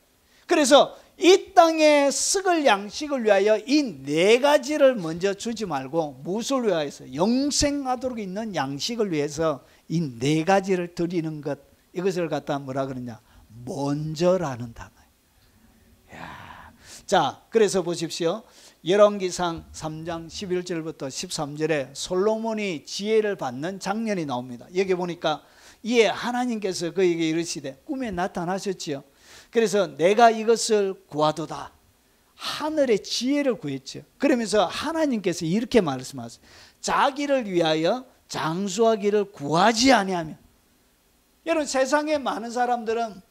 그래서 이 땅에 썩을 양식을 위하여 이 네 가지를 먼저 주지 말고 무엇을 위하여서? 영생하도록 있는 양식을 위해서 이 네 가지를 드리는 것, 이것을 갖다 뭐라 그러냐? 먼저라는 단어예요. 자, 그래서 보십시오. 열왕기상 3장 11절부터 13절에 솔로몬이 지혜를 받는 장면이 나옵니다. 여기 보니까 이에 하나님께서 그에게 이르시되, 꿈에 나타나셨지요. 그래서 내가 이것을 구하도다. 하늘의 지혜를 구했죠. 그러면서 하나님께서 이렇게 말씀하세요. 자기를 위하여 장수하기를 구하지 아니하면. 여러분, 세상에 많은 사람들은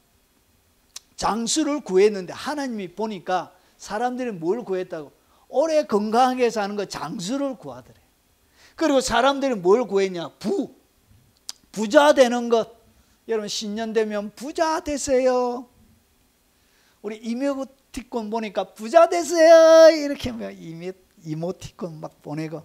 장수를 구했는데 하나님이 보니까 사람들이 뭘 구했다고? 오래 건강하게 사는 거, 장수를 구하더래. 그리고 사람들이 뭘 구했냐? 부자 되는 것. 여러분, 신년 되면 부자 되세요. 우리 이모티콘 보니까 부자 되세요 이렇게 이모티콘 막 보내고.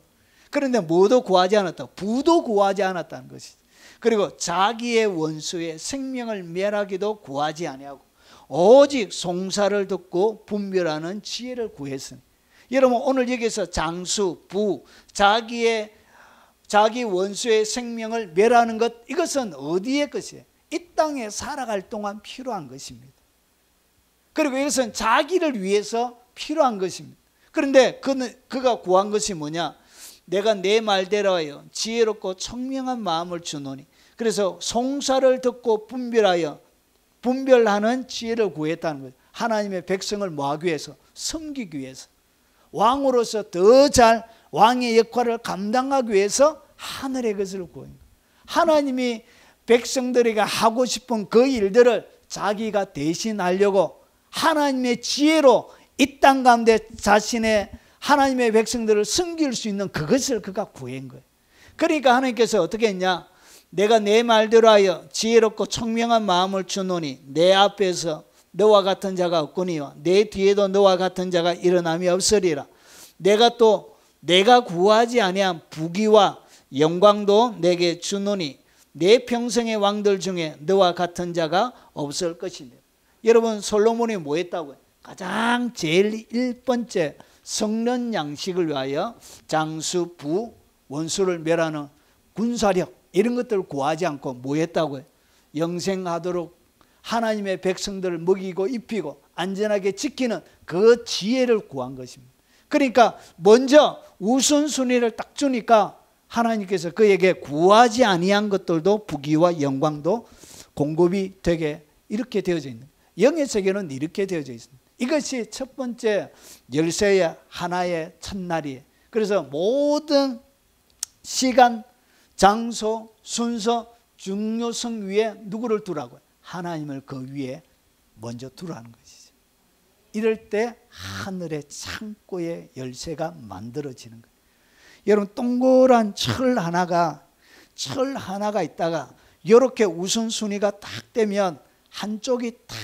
그런데 뭐도 구하지 않았다. 부도 구하지 않았다는 것이죠. 그리고 자기의 원수의 생명을 멸하기도 구하지 아니하고 오직 송사를 듣고 분별하는 지혜를 구했으니. 여러분, 오늘 여기서 장수, 자기 원수의 생명을 멸하는 것, 이것은 어디의 것이에요? 이 땅에 살아갈 동안 필요한 것입니다. 그리고 이것은 자기를 위해서 필요한 것입니다. 그런데 그가 구한 것이 뭐냐? 내가 내 말대로 하여 지혜롭고 청명한 마음을 주노니. 그래서 송사를 듣고 분별하는 지혜를 구했다는 거예요. 하나님의 백성을 뭐하기 위해서? 섬기기 위해서. 왕으로서 더 잘 왕의 역할을 감당하기 위해서 하늘의 것을 구한 거예요. 하나님이 백성들에게 하고 싶은 그 일들을 자기가 대신하려고 하나님의 지혜로 이 땅 가운데 자신의 하나님의 백성들을 섬길 수 있는 그것을 그가 구한 거예요. 그러니까 하나님께서 어떻게 했냐? 내가 내 말대로 하여 지혜롭고 청명한 마음을 주노니 내 앞에서 너와 같은 자가 없거니와 내 뒤에도 너와 같은 자가 일어남이 없으리라. 내가 구하지 아니한 부귀와 영광도 내게 주노니 내 평생의 왕들 중에 너와 같은 자가 없을 것이니. 여러분, 솔로몬이 뭐 했다고요? 가장 제일 1번째 성전 양식을 위하여 장수, 부, 원수를 멸하는 군사력 이런 것들을 구하지 않고 뭐 했다고요? 영생하도록 하나님의 백성들을 먹이고 입히고 안전하게 지키는 그 지혜를 구한 것입니다. 그러니까 먼저 우선순위를 딱 주니까 하나님께서 그에게 구하지 아니한 것들도 부귀와 영광도 공급이 되게 이렇게 되어져 있는 거예요. 영의 세계는 이렇게 되어져 있습니다. 이것이 첫 번째 열쇠의 하나의 첫날이에요. 그래서 모든 시간, 장소, 순서, 중요성 위에 누구를 두라고요? 하나님을 그 위에 먼저 두라는 것이죠. 이럴 때 하늘의 창고의 열쇠가 만들어지는 거예요. 여러분, 동그란 철 하나가 있다가 이렇게 우선순위가 딱 되면 한쪽이 딱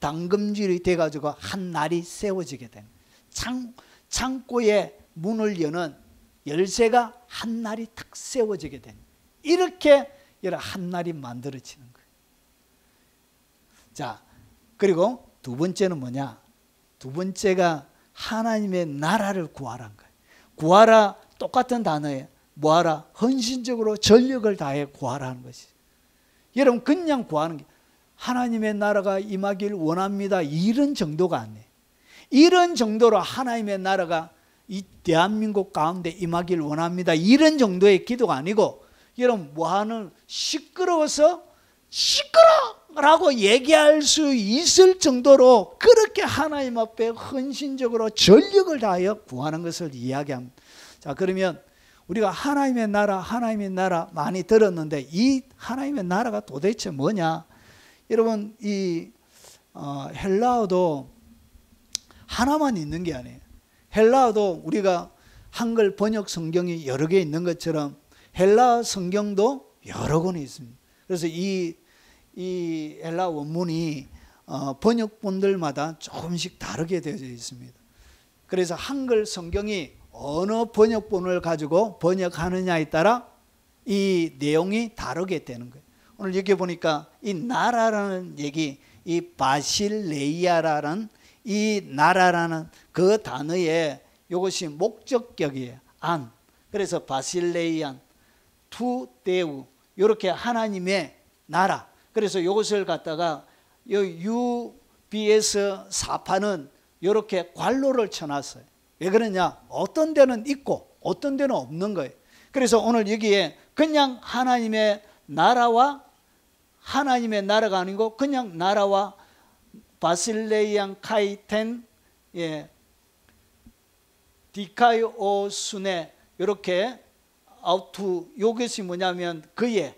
당금질이 돼가지고 한 날이 세워지게 되는 거예요. 창고의 문을 여는 열쇠가 한 날이 딱 세워지게 되는 거예요. 이렇게 한 날이 만들어지는 거예요. 자, 그리고 두 번째는 뭐냐? 두 번째가 하나님의 나라를 구하라는 거예요. 구하라, 똑같은 단어예요. 뭐하라? 헌신적으로 전력을 다해 구하라는 것이. 여러분, 그냥 구하는 게 하나님의 나라가 임하길 원합니다, 이런 정도가 아니에요. 이런 정도로 하나님의 나라가 이 대한민국 가운데 임하길 원합니다, 이런 정도의 기도가 아니고, 여러분, 뭐하는 시끄러워서 시끄러라고 얘기할 수 있을 정도로 그렇게 하나님 앞에 헌신적으로 전력을 다하여 구하는 것을 이야기합니다. 자, 그러면 우리가 하나님의 나라 많이 들었는데 이 하나님의 나라가 도대체 뭐냐? 여러분, 이 헬라어도 하나만 있는 게 아니에요. 헬라어도 우리가 한글 번역 성경이 여러 개 있는 것처럼 헬라 성경도 여러 권이 있습니다. 그래서 이 헬라 원문이 번역본들마다 조금씩 다르게 되어져 있습니다. 그래서 한글 성경이 어느 번역본을 가지고 번역하느냐에 따라 이 내용이 다르게 되는 거예요. 오늘 여기 보니까 이 나라라는 얘기, 이 바실레이아라는 이 나라라는 그 단어에 이것이 목적격이에요. 안. 그래서 바실레이안, 투 데우, 이렇게 하나님의 나라. 그래서 이것을 갖다가 UBS 사파는 이렇게 괄호를 쳐놨어요. 왜 그러냐? 어떤 데는 있고 어떤 데는 없는 거예요. 그래서 오늘 여기에 그냥 하나님의 나라와 하나님의 나라가 아니고 그냥 나라와 바실레이안 카이텐, 디카이오순에 이렇게 아우투, 이것이 뭐냐면 그의,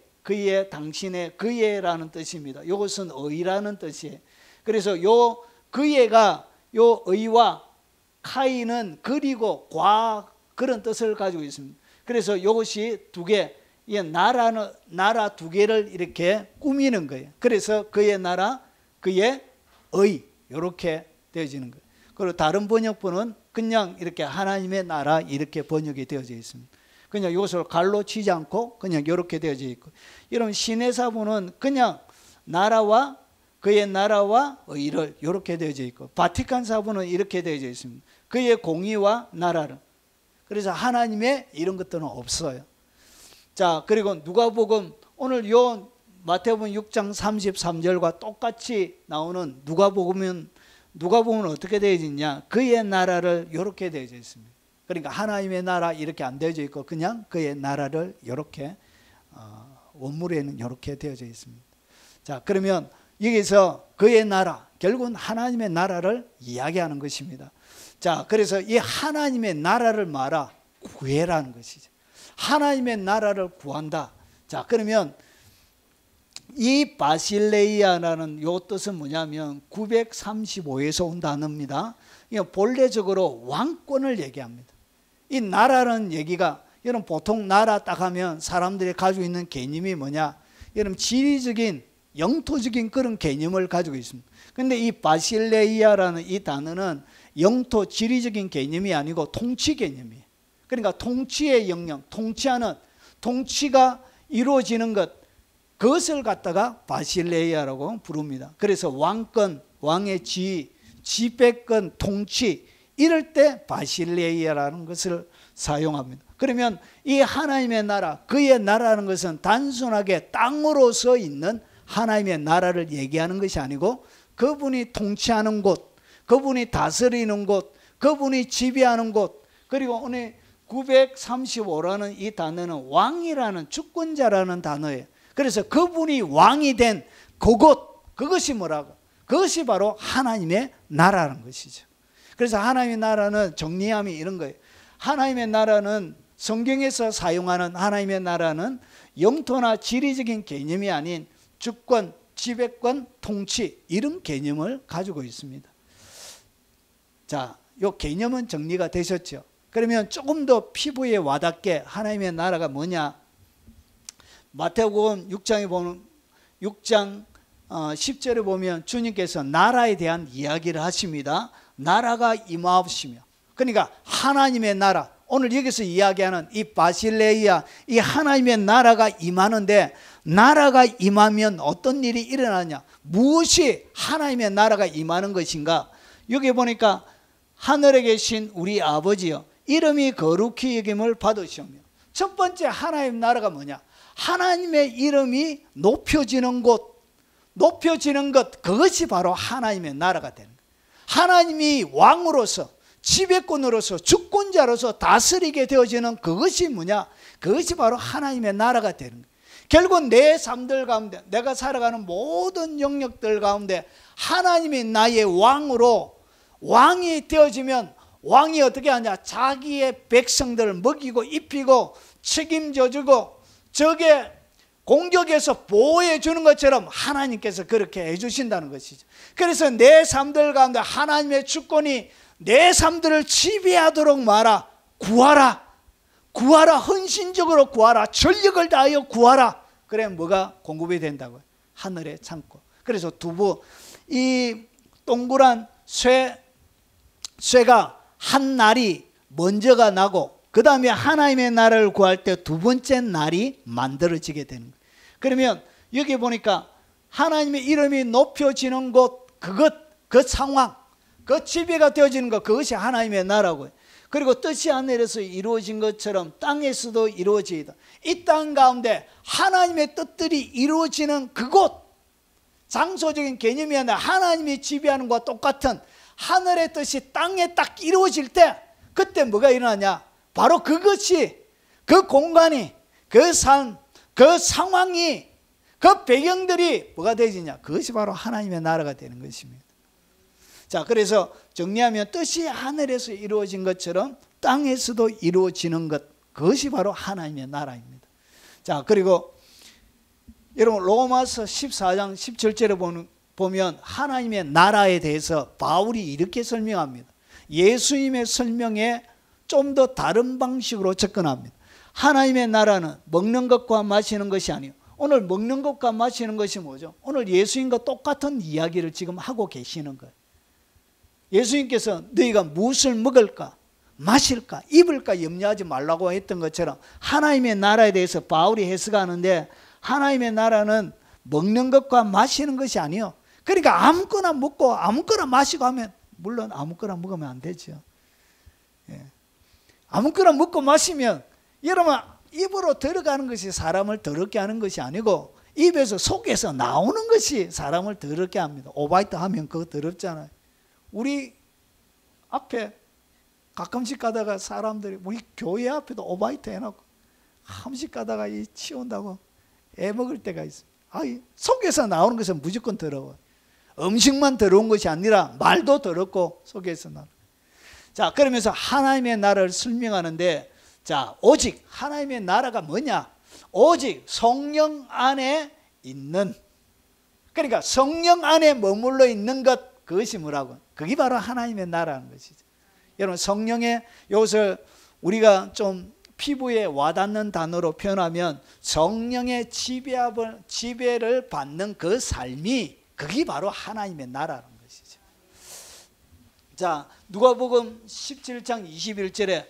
당신의 그의라는 뜻입니다. 이것은 의라는 뜻이에요. 그래서 요 그의가 요 의와 카이는 그리고 과 그런 뜻을 가지고 있습니다. 그래서 이것이 두 개, 나라 두 개를 이렇게 꾸미는 거예요. 그래서 그의 나라, 그의 의, 이렇게 되어지는 거예요. 그리고 다른 번역본은 그냥 이렇게 하나님의 나라 이렇게 번역이 되어져 있습니다. 그냥 이것을 갈로 치지 않고 그냥 이렇게 되어져 있고, 이런 신해사본은 그냥 나라와 그의 나라와 의를 이렇게 되어져 있고, 바티칸 사본은 이렇게 되어져 있습니다. 그의 공의와 나라를. 그래서 하나님의 이런 것들은 없어요. 자, 그리고 누가복음, 오늘 요 마태복음 6장 33절과 똑같이 나오는 누가복음은 어떻게 되어져 있냐? 그의 나라를 이렇게 되어져 있습니다. 그러니까 하나님의 나라 이렇게 안 되어져 있고 그냥 그의 나라를 이렇게 원문에는 이렇게 되어져 있습니다. 자, 그러면 여기서 그의 나라, 결국은 하나님의 나라를 이야기하는 것입니다. 자, 그래서 이 하나님의 나라를 말아 구해라는 것이죠. 하나님의 나라를 구한다. 자, 그러면 이 바실레이아라는 요 뜻은 뭐냐면 935에서 온 단어입니다. 본래적으로 왕권을 얘기합니다. 이 나라는 얘기가, 여러분 보통 나라 딱 하면 사람들이 가지고 있는 개념이 뭐냐? 여러분 지리적인 영토적인 그런 개념을 가지고 있습니다. 근데 이 바실레이아라는 이 단어는 영토 지리적인 개념이 아니고 통치 개념이에요. 그러니까 통치의 영역, 통치가 이루어지는 것, 그것을 갖다가 바실레이아라고 부릅니다. 그래서 왕권, 왕의 지위, 지배권, 통치, 이럴 때 바실레이아라는 것을 사용합니다. 그러면 이 하나님의 나라, 그의 나라라는 것은 단순하게 땅으로서 있는 하나님의 나라를 얘기하는 것이 아니고 그분이 통치하는 곳, 그분이 다스리는 곳, 그분이 지배하는 곳, 그리고 오늘 935라는 이 단어는 왕이라는 주권자라는 단어예요. 그래서 그분이 왕이 된 그곳, 그것이 뭐라고? 그것이 바로 하나님의 나라라는 것이죠. 그래서 하나님의 나라는 정리함이 이런 거예요. 하나님의 나라는, 성경에서 사용하는 하나님의 나라는 영토나 지리적인 개념이 아닌 주권, 지배권, 통치, 이런 개념을 가지고 있습니다. 자, 이 개념은 정리가 되셨죠? 그러면 조금 더 피부에 와닿게 하나님의 나라가 뭐냐? 마태복음 6장에 보면 6장 10절에 보면 주님께서 나라에 대한 이야기를 하십니다. 나라가 임하옵시며, 그러니까 하나님의 나라, 오늘 여기서 이야기하는 이 바실레이아, 이 하나님의 나라가 임하는데, 나라가 임하면 어떤 일이 일어나냐? 무엇이 하나님의 나라가 임하는 것인가? 여기 보니까 하늘에 계신 우리 아버지여 이름이 거룩히 여김을 받으시오며, 첫 번째 하나님 나라가 뭐냐? 하나님의 이름이 높여지는 곳, 높여지는 것, 그것이 바로 하나님의 나라가 되는 거예요. 하나님이 왕으로서, 지배권으로서, 주권자로서 다스리게 되어지는 그것이 뭐냐? 그것이 바로 하나님의 나라가 되는 거예요. 결국 내 삶들 가운데, 내가 살아가는 모든 영역들 가운데 하나님이 나의 왕으로, 왕이 되어지면 왕이 어떻게 하냐? 자기의 백성들을 먹이고 입히고 책임져 주고 적의 공격에서 보호해 주는 것처럼 하나님께서 그렇게 해주신다는 것이죠. 그래서 내 삶들 가운데 하나님의 주권이 내 삶들을 지배하도록 말아. 구하라, 구하라, 헌신적으로 구하라, 전력을 다하여 구하라. 그래 뭐가 공급이 된다고요? 하늘의 창고. 그래서 두부, 이 동그란 쇠가 한 날이 먼저가 나고 그 다음에 하나님의 나라를 구할 때 두 번째 날이 만들어지게 되는 거예요. 그러면 여기 보니까 하나님의 이름이 높여지는 곳, 그 상황, 그 지배가 되어지는 것, 그것이 하나님의 나라고요. 그리고 뜻이 하늘에서 이루어진 것처럼 땅에서도 이루어지이다. 이 땅 가운데 하나님의 뜻들이 이루어지는 그곳, 장소적인 개념이 아니라 하나님이 지배하는 것과 똑같은 하늘의 뜻이 땅에 딱 이루어질 때 그때 뭐가 일어나냐? 바로 그것이, 그 공간이, 그 삶, 그 상황이, 그 배경들이 뭐가 되지냐? 그것이 바로 하나님의 나라가 되는 것입니다. 자, 그래서 정리하면 뜻이 하늘에서 이루어진 것처럼 땅에서도 이루어지는 것, 그것이 바로 하나님의 나라입니다. 자, 그리고 여러분 로마서 14장 17절에 보면 하나님의 나라에 대해서 바울이 이렇게 설명합니다. 예수님의 설명에 좀 더 다른 방식으로 접근합니다. 하나님의 나라는 먹는 것과 마시는 것이 아니요. 오늘 먹는 것과 마시는 것이 뭐죠? 오늘 예수님과 똑같은 이야기를 지금 하고 계시는 거예요. 예수님께서 너희가 무엇을 먹을까, 마실까, 입을까 염려하지 말라고 했던 것처럼 하나님의 나라에 대해서 바울이 해석하는데, 하나님의 나라는 먹는 것과 마시는 것이 아니요. 그러니까 아무거나 먹고 아무거나 마시고 하면, 물론 아무거나 먹으면 안 되죠. 예. 아무거나 먹고 마시면 여러분 입으로 들어가는 것이 사람을 더럽게 하는 것이 아니고 입에서 속에서 나오는 것이 사람을 더럽게 합니다. 오바이트 하면 그거 더럽잖아요. 우리 앞에 가끔씩 가다가 사람들이 우리 교회 앞에도 오바이트 해놓고 한 번씩 가다가 이 치운다고 애 먹을 때가 있습니다. 속에서 나오는 것은 무조건 더러워요. 음식만 더러운 것이 아니라 말도 더럽고 속에서 나오는. 자, 그러면서 하나님의 나라를 설명하는데, 자, 오직 하나님의 나라가 뭐냐? 오직 성령 안에 있는, 그러니까 성령 안에 머물러 있는 것, 그것이 뭐라고? 그게 바로 하나님의 나라는 것이죠. 여러분, 성령의, 이것을 우리가 좀 피부에 와닿는 단어로 표현하면 성령의 지배를 받는 그 삶이, 그게 바로 하나님의 나라는 것이죠. 자, 누가복음 17장 21절에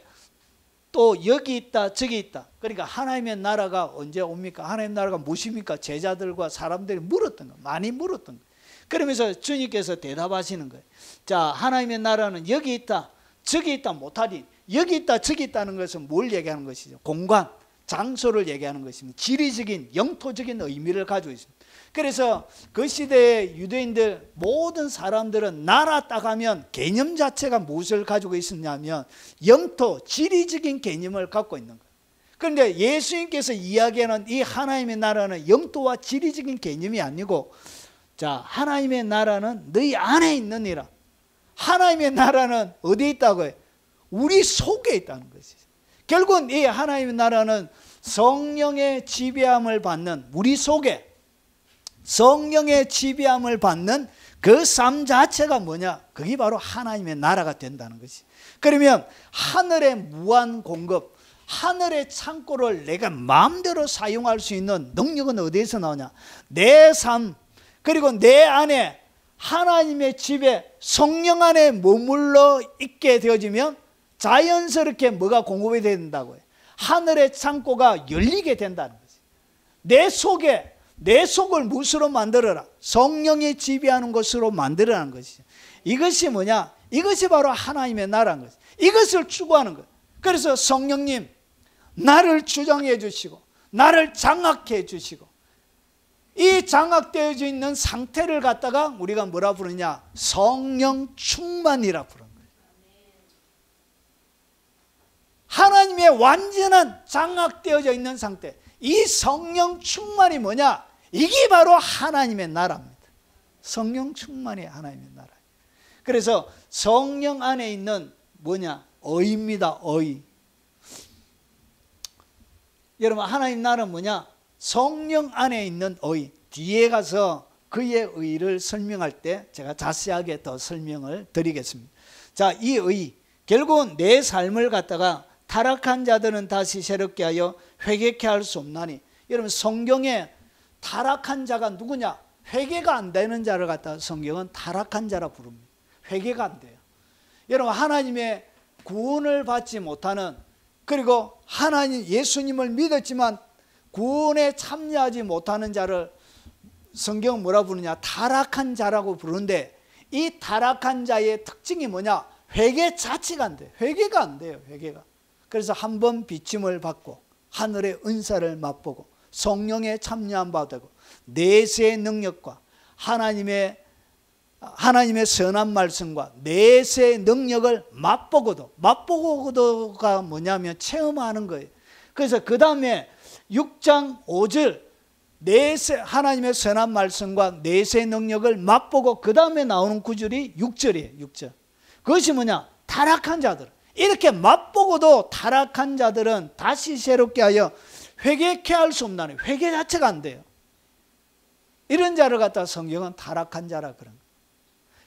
또 여기 있다 저기 있다. 그러니까 하나님의 나라가 언제 옵니까? 하나님의 나라가 무엇입니까? 제자들과 사람들이 물었던 거, 많이 물었던 거. 그러면서 주님께서 대답하시는 거예요. 자, 하나님의 나라는 여기 있다 저기 있다 못하리. 여기 있다 저기 있다는 것은 뭘 얘기하는 것이죠? 공간, 장소를 얘기하는 것입니다. 지리적인, 영토적인 의미를 가지고 있습니다. 그래서 그 시대의 유대인들 모든 사람들은 나라 딱 하면 개념 자체가 무엇을 가지고 있었냐면 영토, 지리적인 개념을 갖고 있는 거예요. 그런데 예수님께서 이야기하는 이 하나님의 나라는 영토와 지리적인 개념이 아니고, 자, 하나님의 나라는 너희 안에 있느니라. 하나님의 나라는 어디에 있다고 해요? 우리 속에 있다는 것이죠. 결국은 이 하나님의 나라는 성령의 지배함을 받는, 우리 속에 성령의 지배함을 받는 그 삶 자체가 뭐냐? 그게 바로 하나님의 나라가 된다는 것이. 그러면 하늘의 무한 공급, 하늘의 창고를 내가 마음대로 사용할 수 있는 능력은 어디에서 나오냐? 내 삶, 그리고 내 안에 하나님의 지배, 성령 안에 머물러 있게 되어지면 자연스럽게 뭐가 공급이 된다고요? 하늘의 창고가 열리게 된다는 거지. 내 속을 무엇으로 만들어라? 성령이 지배하는 것으로 만들어라는 것이죠. 이것이 뭐냐? 이것이 바로 하나님의 나라인 것이죠. 이것을 추구하는 거예요. 그래서 성령님, 나를 주장해 주시고 나를 장악해 주시고, 이 장악되어져 있는 상태를 갖다가 우리가 뭐라 부르냐? 성령 충만이라 부르는 거예요. 하나님의 완전한 장악되어져 있는 상태, 이 성령 충만이 뭐냐? 이게 바로 하나님의 나라입니다. 성령 충만이 하나님의 나라. 그래서 성령 안에 있는 뭐냐? 의입니다. 의. 여러분, 하나님 나라는 뭐냐? 성령 안에 있는 의. 뒤에 가서 그의 의를 설명할 때 제가 자세하게 더 설명을 드리겠습니다. 자, 이 의, 결국은 내 삶을 갖다가 타락한 자들은 다시 새롭게 하여 회개케 할 수 없나니. 여러분, 성경에 타락한 자가 누구냐? 회개가 안 되는 자를 갖다가 성경은 타락한 자라 부릅니다. 회개가 안 돼요. 여러분, 하나님의 구원을 받지 못하는, 그리고 하나님 예수님을 믿었지만 구원에 참여하지 못하는 자를 성경은 뭐라 부르냐? 타락한 자라고 부르는데, 이 타락한 자의 특징이 뭐냐? 회개 자체가 안 돼요. 회개가 안 돼요. 회개가. 그래서 한 번 비침을 받고 하늘의 은사를 맛보고 성령에 참여한 바 되고 내세의 능력과 하나님의 선한 말씀과 내세의 능력을 맛보고도가 뭐냐면 체험하는 거예요. 그래서 그 다음에 6장 5절 하나님의 선한 말씀과 내세의 능력을 맛보고 그 다음에 나오는 구절이 6절이에요. 6절. 그것이 뭐냐? 타락한 자들. 이렇게 맛보고도 타락한 자들은 다시 새롭게 하여 회개케 할 수 없나니. 회개 자체가 안 돼요. 이런 자를 갖다 성경은 타락한 자라 그런 거예요.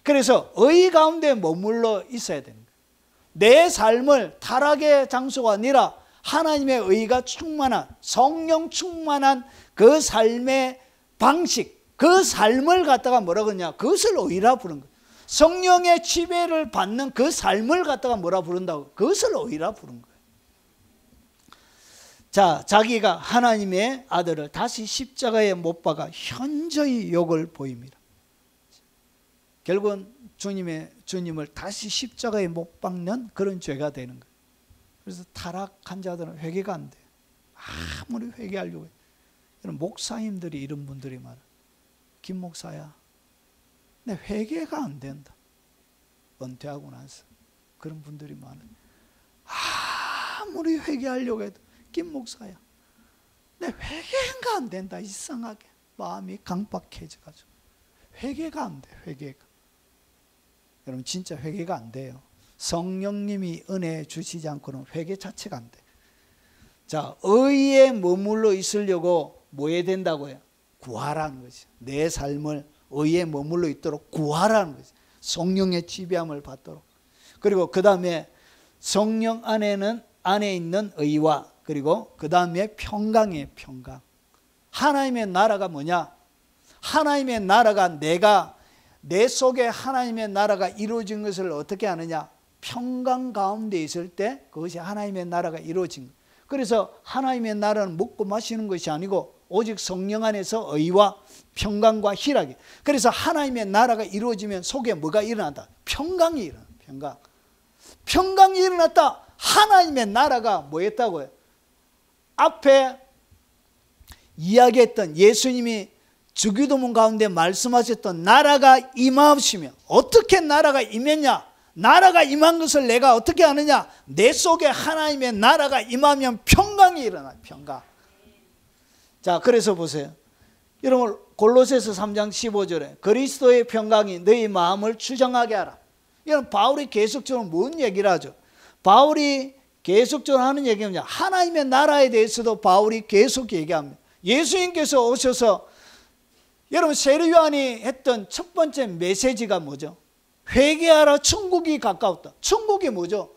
그래서 의 가운데 머물러 있어야 되는 거예요. 내 삶을 타락의 장소가 아니라 하나님의 의가 충만한, 성령 충만한 그 삶의 방식, 그 삶을 갖다가 뭐라 그러냐? 그것을 의라 부른 거예요. 성령의 지배를 받는 그 삶을 갖다가 뭐라 부른다고? 그것을 의라 부른 거예요. 자, 자기가 하나님의 아들을 다시 십자가에 못 박아 현저히 욕을 보입니다. 결국은 주님을 다시 십자가에 못 박는 그런 죄가 되는 거예요. 그래서 타락한 자들은 회개가 안 돼요. 아무리 회개하려고 해요. 그럼 목사님들이 이런 분들이 많아. 김 목사야, 내 회개가 안 된다. 은퇴하고 나서 그런 분들이 많아. 아무리 회개하려고 해도 김 목사야, 내 회개가 안 된다. 이상하게 마음이 강박해져가지고 회개가 안 돼. 회개가. 여러분 진짜 회개가 안 돼요. 성령님이 은혜 주시지 않고는 회개 자체가 안 돼. 자, 의에 머물러 있으려고 뭐 해야 된다고요? 구하라는 거지. 내 삶을 의에 머물러 있도록 구하라는 거지. 성령의 지배함을 받도록. 그리고 그 다음에 성령 안에 있는 의와, 그리고 그 다음에 평강이에요. 평강. 하나님의 나라가 뭐냐? 하나님의 나라가 내 속에 하나님의 나라가 이루어진 것을 어떻게 아느냐? 평강 가운데 있을 때 그것이 하나님의 나라가 이루어진 거예요. 그래서 하나님의 나라는 먹고 마시는 것이 아니고 오직 성령 안에서 의와 평강과 희락이. 그래서 하나님의 나라가 이루어지면 속에 뭐가 일어난다? 평강이 일어난다. 평강. 평강이 일어났다. 하나님의 나라가 뭐였다고요? 앞에 이야기했던 예수님이 주기도문 가운데 말씀하셨던 나라가 임하시면, 어떻게 나라가 임했냐? 나라가 임한 것을 내가 어떻게 아느냐? 내 속에 하나님의 나라가 임하면 평강이 일어나요. 평강. 자, 그래서 보세요. 여러분 골로새서 3장 15절에 그리스도의 평강이 너희 마음을 주장하게 하라. 이건 바울이 계속적으로 뭔 얘기를 하죠? 바울이 계속적으로 하는 얘기는 뭐냐? 하나님의 나라에 대해서도 바울이 계속 얘기합니다. 예수님께서 오셔서 여러분 세례요한이 했던 첫 번째 메시지가 뭐죠? 회개하라, 천국이 가까웠다. 천국이 뭐죠?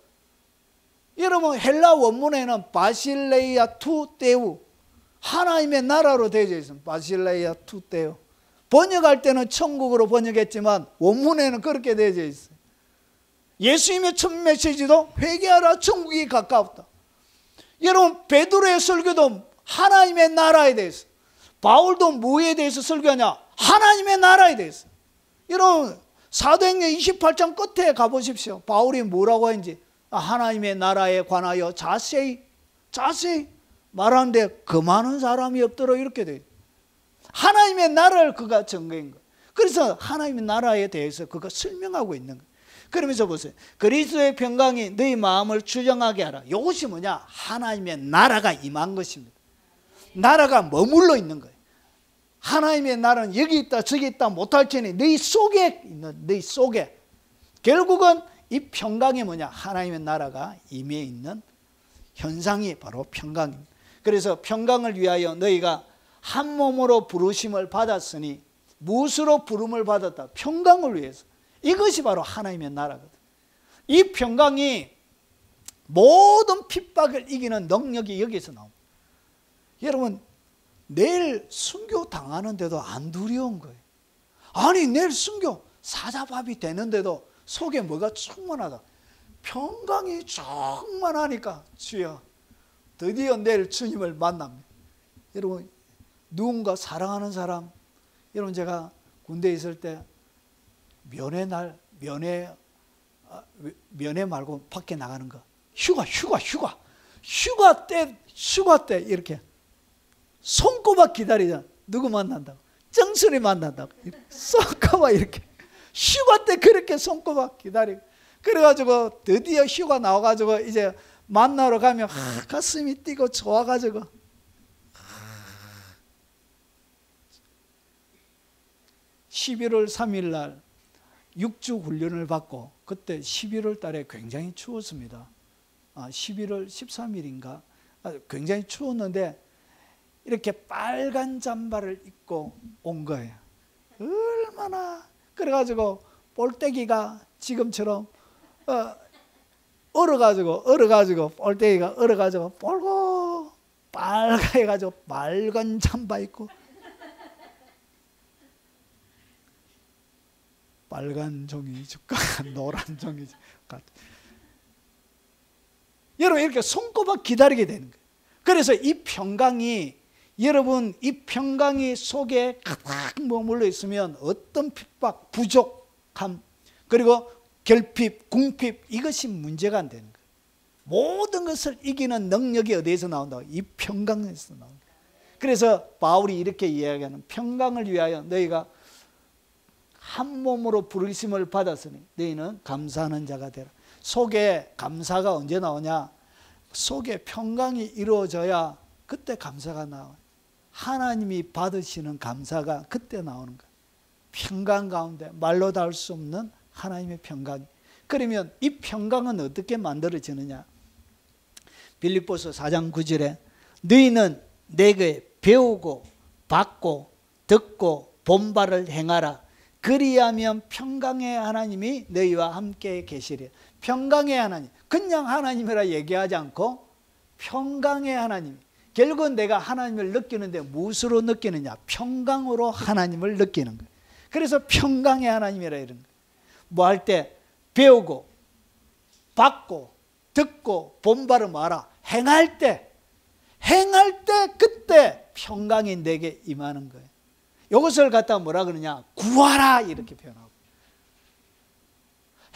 여러분 헬라 원문에는 바실레이아 투 테우, 하나님의 나라로 되어져 있습니다. 바실레이아 투 테우. 번역할 때는 천국으로 번역했지만 원문에는 그렇게 되어져 있어요. 예수님의 첫 메시지도 회개하라, 천국이 가까웠다. 여러분 베드로의 설교도 하나님의 나라에 대해서, 바울도 뭐에 대해서 설교하냐? 하나님의 나라에 대해서. 여러분 사도행전 28장 끝에 가보십시오. 바울이 뭐라고 하는지. 하나님의 나라에 관하여 자세히 말하는데 그 많은 사람이 없도록 이렇게 돼. 하나님의 나라를 그가 증거한 거예요. 그래서 하나님의 나라에 대해서 그가 설명하고 있는 거예요. 그러면서 보세요. 그리스도의 평강이 너희 마음을 주장하게 하라. 이것이 뭐냐? 하나님의 나라가 임한 것입니다. 나라가 머물러 있는 거예요. 하나님의 나라는 여기 있다 저기 있다 못할지니 너희 속에 있는, 너희 속에. 결국은 이 평강이 뭐냐? 하나님의 나라가 임해 있는 현상이 바로 평강입니다. 그래서 평강을 위하여 너희가 한 몸으로 부르심을 받았으니, 무엇으로 부름을 받았다? 평강을 위해서. 이것이 바로 하나님의 나라거든. 이 평강이 모든 핍박을 이기는 능력이 여기서 나옵니다. 여러분 내일 순교 당하는데도 안 두려운 거예요. 아니 내일 순교 사자밥이 되는데도 속에 뭐가 충만하다. 평강이 충만하니까 주여 드디어 내일 주님을 만납니다. 여러분 누군가 사랑하는 사람, 여러분 제가 군대에 있을 때 면회 말고 밖에 나가는 거, 휴가 때 이렇게 손꼽아 기다리자. 누구 만난다고? 정수리 만난다고. 손꼽아 이렇게. 휴가 때 그렇게 손꼽아 기다리고. 그래가지고 드디어 휴가 나와가지고 이제 만나러 가면 가슴이 뛰고 좋아가지고. 11월 3일 날 6주 훈련을 받고, 그때 11월 달에 굉장히 추웠습니다. 11월 13일인가 굉장히 추웠는데 이렇게 빨간 잠바를 입고 온 거예요. 얼마나. 그래가지고 볼때기가 지금처럼 얼어가지고 볼때기가 얼어가지고 볼고 빨개가지고 빨간 잠바 입고 빨간 종이 줄까 노란 종이 줄까. 여러분 이렇게 손꼽아 기다리게 되는 거예요. 그래서 이 평강이, 여러분 이 평강이 속에 가득 머물러 있으면 어떤 핍박, 부족함, 그리고 결핍, 궁핍, 이것이 문제가 안 되는 거예요. 모든 것을 이기는 능력이 어디에서 나온다고? 이 평강에서 나온다. 그래서 바울이 이렇게 이야기하는, 평강을 위하여 너희가 한 몸으로 부르심을 받았으니 너희는 감사하는 자가 되라. 속에 감사가 언제 나오냐? 속에 평강이 이루어져야 그때 감사가 나와요. 하나님이 받으시는 감사가 그때 나오는 거예요. 평강 가운데 말로 닿을 수 없는 하나님의 평강이. 그러면 이 평강은 어떻게 만들어지느냐? 빌립보서 4장 9절에 너희는 내게 배우고 받고 듣고 본바를 행하라. 그리하면 평강의 하나님이 너희와 함께 계시리. 평강의 하나님, 그냥 하나님이라 얘기하지 않고 평강의 하나님. 결국은 내가 하나님을 느끼는데 무엇으로 느끼느냐? 평강으로 하나님을 느끼는 거예요. 그래서 평강의 하나님이라 이런 거예요. 뭐 할 때 배우고 받고 듣고 본바를 뭐하라? 행할 때 그때 평강이 내게 임하는 거예요. 이것을 갖다가 뭐라 그러냐? 구하라 이렇게 표현하고,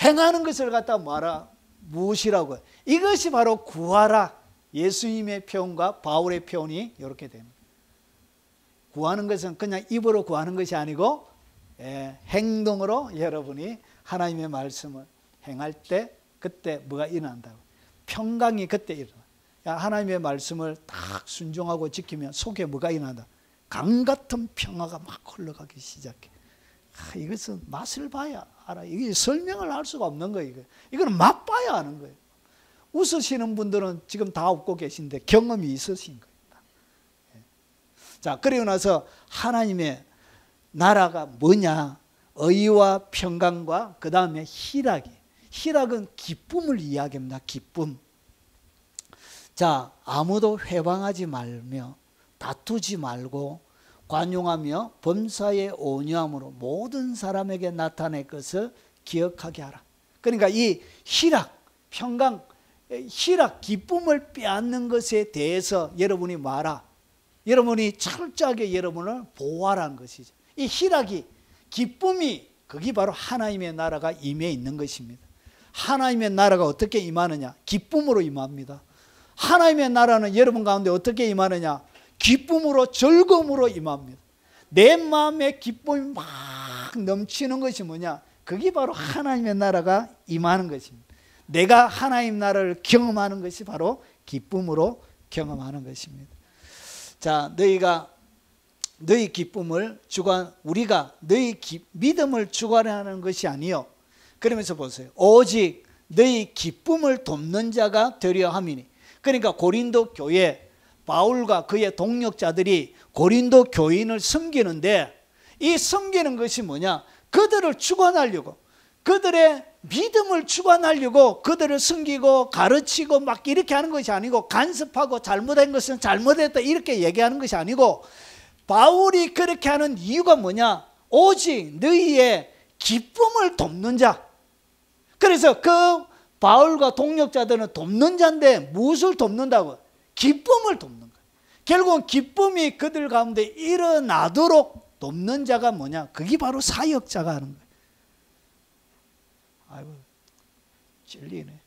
행하는 것을 갖다가 뭐하라? 무엇이라고? 이것이 바로 구하라. 예수님의 표현과 바울의 표현이 이렇게 되는 거예요. 구하는 것은 그냥 입으로 구하는 것이 아니고 행동으로 여러분이 하나님의 말씀을 행할 때 그때 뭐가 일어난다고? 평강이 그때 일어나. 하나님의 말씀을 딱 순종하고 지키면 속에 뭐가 일어난다? 강 같은 평화가 막 흘러가기 시작해. 이것은 맛을 봐야 알아. 이게 설명을 할 수가 없는 거예요. 이거는 맛봐야 하는 거예요. 웃으시는 분들은 지금 다 웃고 계신데 경험이 있으신 거예요. 자, 그리고 나서 하나님의 나라가 뭐냐? 의와 평강과 그 다음에 희락이. 희락은 기쁨을 이야기합니다. 기쁨. 자, 아무도 회방하지 말며 다투지 말고 관용하며 범사에 온유함으로 모든 사람에게 나타낼 것을 기억하게 하라. 그러니까 이 희락, 평강, 희락, 기쁨을 빼앗는 것에 대해서 여러분이 말아. 여러분이 철저하게 여러분을 보호하라는 것이죠. 이 희락이, 기쁨이, 그게 바로 하나님의 나라가 임해 있는 것입니다. 하나님의 나라가 어떻게 임하느냐? 기쁨으로 임합니다. 하나님의 나라는 여러분 가운데 어떻게 임하느냐? 기쁨으로, 즐거움으로 임합니다. 내 마음에 기쁨이 막 넘치는 것이 뭐냐? 그게 바로 하나님의 나라가 임하는 것입니다. 내가 하나님 나라를 경험하는 것이 바로 기쁨으로 경험하는 것입니다. 자, 너희 기쁨을 우리가 너희 믿음을 주관하는 것이 아니요. 그러면서 보세요. 오직 너희 기쁨을 돕는 자가 되려 함이니. 그러니까 고린도 교회, 바울과 그의 동력자들이 고린도 교인을 섬기는데, 이 섬기는 것이 뭐냐? 그들을 주관하려고, 그들의 믿음을 주관하려고 그들을 섬기고 가르치고 막 이렇게 하는 것이 아니고, 간섭하고 잘못한 것은 잘못했다 이렇게 얘기하는 것이 아니고, 바울이 그렇게 하는 이유가 뭐냐? 오직 너희의 기쁨을 돕는 자. 그래서 그 바울과 동력자들은 돕는 자인데 무엇을 돕는다고? 기쁨을 돕는 거예요. 결국은 기쁨이 그들 가운데 일어나도록 돕는 자가 뭐냐? 그게 바로 사역자가 하는 거예요. 아이고, 찔리네.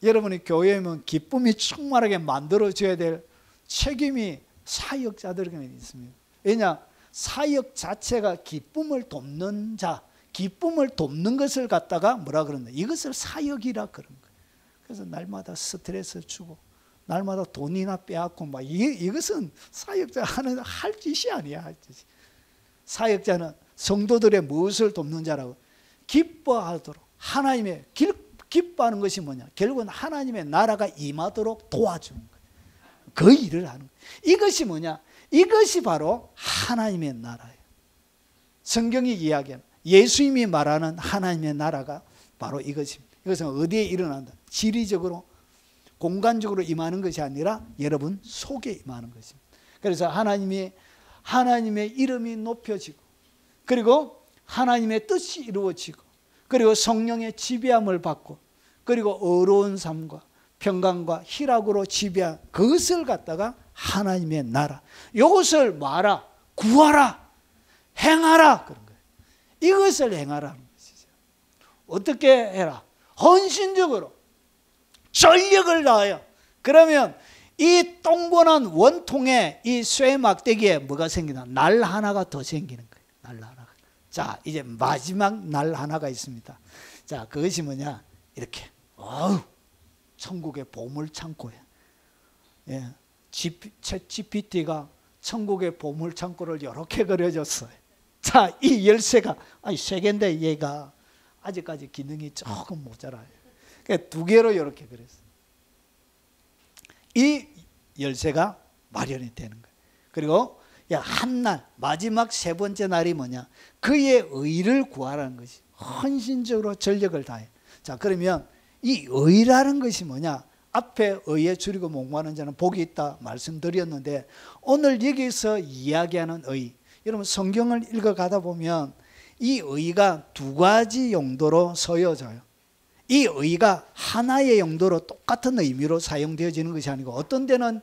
여러분이 교회면 기쁨이 충만하게 만들어줘야 될 책임이 사역자들에게 있습니다. 왜냐? 사역 자체가 기쁨을 돕는 자, 기쁨을 돕는 것을 갖다가 뭐라 그런다? 이것을 사역이라 그런 거예요. 그래서 날마다 스트레스 주고 날마다 돈이나 빼앗고 막 이것은 사역자 할 짓이 아니야. 할 짓이. 사역자는 성도들의 무엇을 돕는 자라고? 기뻐하도록, 하나님의 기뻐하는 것이 뭐냐? 결국은 하나님의 나라가 임하도록 도와주는 거예요. 그 일을 하는 거예요. 이것이 뭐냐? 이것이 바로 하나님의 나라예요. 성경이 이야기하는, 예수님이 말하는 하나님의 나라가 바로 이것입니다. 이것은 어디에 일어난다? 지리적으로, 공간적으로 임하는 것이 아니라 여러분 속에 임하는 것입니다. 그래서 하나님의 이름이 높여지고, 그리고 하나님의 뜻이 이루어지고, 그리고 성령의 지배함을 받고, 그리고 어려운 삶과 평강과 희락으로 지배한 그것을 갖다가 하나님의 나라, 이것을 말하, 구하라, 행하라 그런 거예요. 이것을 행하라는 것이죠. 어떻게 해라? 헌신적으로 전력을 다하여. 그러면 이 동그란 원통에 이 쇠 막대기에 뭐가 생기나? 날 하나가 더 생기는 거예요. 날 하나가. 자, 이제 마지막 날 하나가 있습니다. 자, 그것이 뭐냐? 이렇게. 천국의 보물 창고에. 예. 챗 GPT가 천국의 보물 창고를 이렇게 그려줬어요. 자, 이 열쇠가, 세 개인데 얘가 아직까지 기능이 조금 모자라요. 그러니까 두 개로 이렇게 그렸어요. 이 열쇠가 마련이 되는 거예요. 그리고 한날 마지막 세 번째 날이 뭐냐? 그의 의를 구하라는 것이 헌신적으로 전력을 다해. 자, 그러면 이 의라는 것이 뭐냐? 앞에 의에 줄이고 목마른 자는 복이 있다 말씀드렸는데, 오늘 여기서 이야기하는 의, 여러분 성경을 읽어가다 보면 이 의가 두 가지 용도로 쓰여져요. 이 의가 하나의 용도로 똑같은 의미로 사용되어지는 것이 아니고 어떤 데는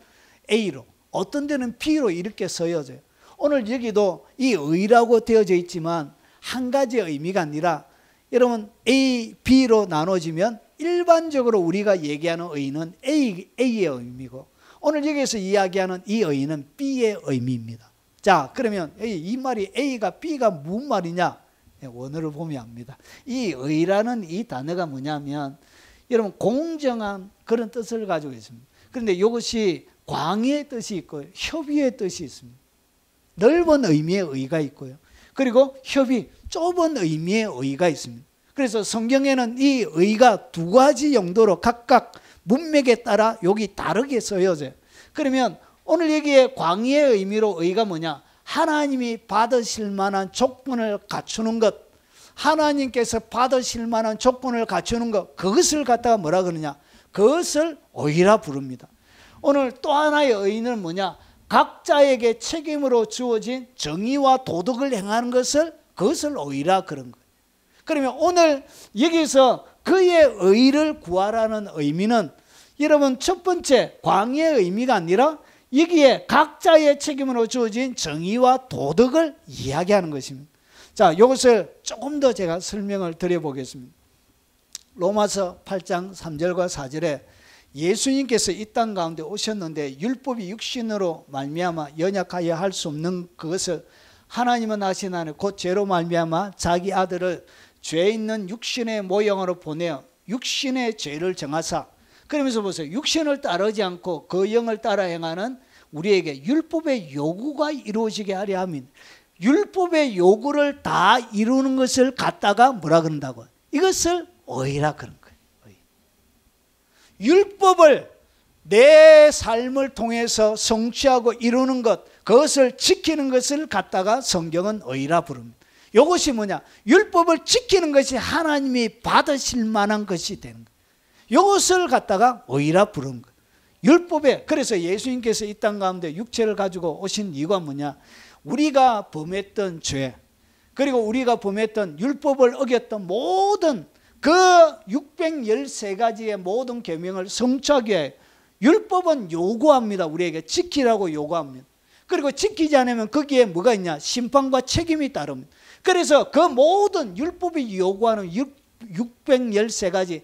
A로 어떤 데는 B로 이렇게 쓰여져요. 오늘 여기도 이 의라고 되어져 있지만 한 가지 의미가 아니라 여러분 A, B로 나눠지면 일반적으로 우리가 얘기하는 의는 A의 의미고 오늘 여기서 이야기하는 이 의는 B의 의미입니다. 자, 그러면 이 말이 A가 B가 무슨 말이냐? 원어를 보면 압니다. 이 의라는 이 단어가 뭐냐면 여러분 공정한 그런 뜻을 가지고 있습니다. 그런데 이것이 광의의 뜻이 있고요, 협의의 뜻이 있습니다. 넓은 의미의 의가 있고요, 그리고 협의, 좁은 의미의 의가 있습니다. 그래서 성경에는 이 의가 두 가지 용도로 각각 문맥에 따라 여기 다르게 쓰여져요. 그러면 오늘 여기에 광의의 의미로 의가 뭐냐? 하나님이 받으실 만한 조건을 갖추는 것, 하나님께서 받으실 만한 조건을 갖추는 것, 그것을 갖다가 뭐라 그러냐? 그것을 의라 부릅니다. 오늘 또 하나의 의는 뭐냐? 각자에게 책임으로 주어진 정의와 도덕을 행하는 것을, 그것을 의라 그런 거예요. 그러면 오늘 여기서 그의 의를 구하라는 의미는 여러분 첫 번째 광의의 의미가 아니라 여기에 각자의 책임으로 주어진 정의와 도덕을 이야기하는 것입니다. 자, 이것을 조금 더 제가 설명을 드려보겠습니다. 로마서 8장 3절과 4절에 예수님께서 이 땅 가운데 오셨는데 율법이 육신으로 말미암아 연약하여 할 수 없는 그것을 하나님은 하시나니 곧 죄로 말미암아 자기 아들을 죄 있는 육신의 모형으로 보내어 육신의 죄를 정하사, 그러면서 보세요. 육신을 따르지 않고 그 영을 따라 행하는 우리에게 율법의 요구가 이루어지게 하려 함인, 율법의 요구를 다 이루는 것을 갖다가 뭐라 그런다고? 이것을 의라 그런 거예요. 율법을 내 삶을 통해서 성취하고 이루는 것, 그것을 지키는 것을 갖다가 성경은 의라 부릅니다. 이것이 뭐냐? 율법을 지키는 것이 하나님이 받으실 만한 것이 되는 거예요. 이것을 갖다가 의라 부른 거예요. 율법에, 그래서 예수님께서 이 땅 가운데 육체를 가지고 오신 이유가 뭐냐? 우리가 범했던 죄, 그리고 우리가 범했던 율법을 어겼던 모든 그 613가지의 모든 계명을 성취하기 위해 율법은 요구합니다. 우리에게 지키라고 요구합니다. 그리고 지키지 않으면 거기에 뭐가 있냐? 심판과 책임이 따릅니다. 그래서 그 모든 율법이 요구하는 613가지,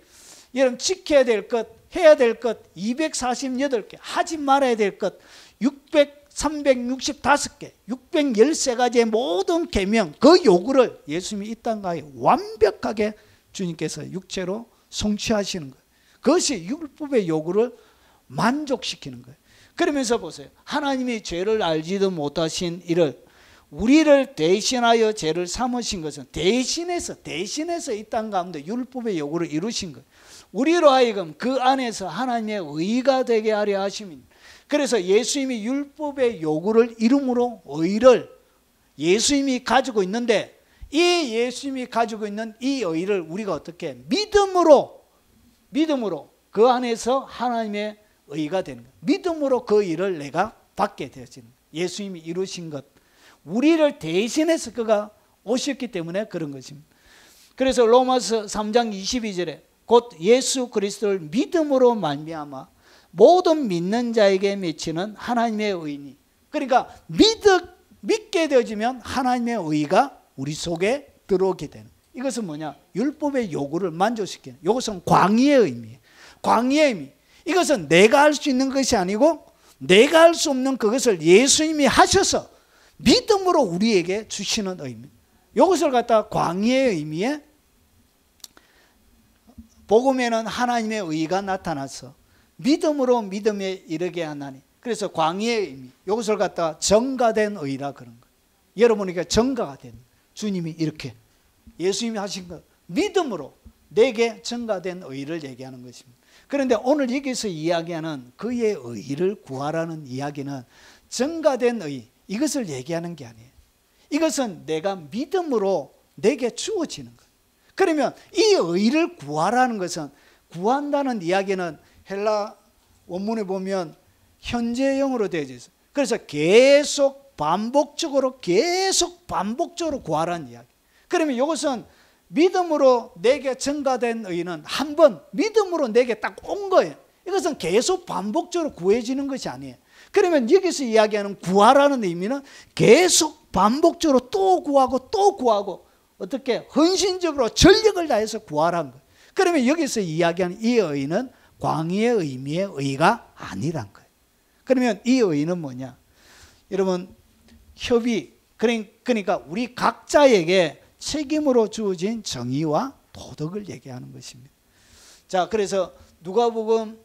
여러분 지켜야 될 것, 해야 될 것 248개, 하지 말아야 될 것 365개, 613가지의 모든 계명, 그 요구를 예수님이 이 땅가에 완벽하게 주님께서 육체로 성취하시는 거예요. 그것이 율법의 요구를 만족시키는 거예요. 그러면서 보세요. 하나님이 죄를 알지도 못하신 이를 우리를 대신하여 죄를 삼으신 것은 대신해서 이 땅 가운데 율법의 요구를 이루신 거예요. 우리로 하여금 그 안에서 하나님의 의가 되게 하려 하심입니다. 그래서 예수님이 율법의 요구를 이름으로 의를 예수님이 가지고 있는데, 이 예수님이 가지고 있는 이 의를 우리가 어떻게 믿음으로 그 안에서 하나님의 의가 되는 거예요. 믿음으로 그 일을 내가 받게 되어지는 거예요. 예수님이 이루신 것, 우리를 대신해서 그가 오셨기 때문에 그런 것입니다. 그래서 로마서 3장 22절에 곧 예수 그리스도를 믿음으로 말미암아 모든 믿는 자에게 맺히는 하나님의 의니, 그러니까 믿게 되어지면 하나님의 의가 우리 속에 들어오게 되는, 이것은 뭐냐? 율법의 요구를 만족시키는, 이것은 광의의 의미예요. 광의의 의미, 이것은 내가 할 수 있는 것이 아니고 내가 할 수 없는 그것을 예수님이 하셔서 믿음으로 우리에게 주시는 의미. 이것을 갖다가 광의의 의미에, 복음에는 하나님의 의가 나타나서 믿음으로 믿음에 이르게 하나니, 그래서 광의의 의미, 이것을 갖다가 정가된 의라 그런 거예요. 여러분에게 정가가 된, 주님이 이렇게 예수님이 하신 것, 믿음으로 내게 정가된 의를 얘기하는 것입니다. 그런데 오늘 여기서 이야기하는 그의 의를 구하라는 이야기는 정가된 의, 이것을 얘기하는 게 아니에요. 이것은 내가 믿음으로 내게 주어지는 거예요. 그러면 이 의를 구하라는 것은, 구한다는 이야기는 헬라 원문에 보면 현재형으로 되어 있어요. 그래서 계속 반복적으로 구하라는 이야기. 그러면 이것은 믿음으로 내게 증가된 의는 한 번 믿음으로 내게 딱 온 거예요. 이것은 계속 반복적으로 구해지는 것이 아니에요. 그러면 여기서 이야기하는 구하라는 의미는 계속 반복적으로 또 구하고 어떻게 헌신적으로 전력을 다해서 구하라는 거예요. 그러면 여기서 이야기하는 이 의는 광의의 의미의 의가 아니란 거예요. 그러면 이 의는 뭐냐? 여러분, 협의, 그러니까 우리 각자에게 책임으로 주어진 정의와 도덕을 얘기하는 것입니다. 자, 그래서 누가복음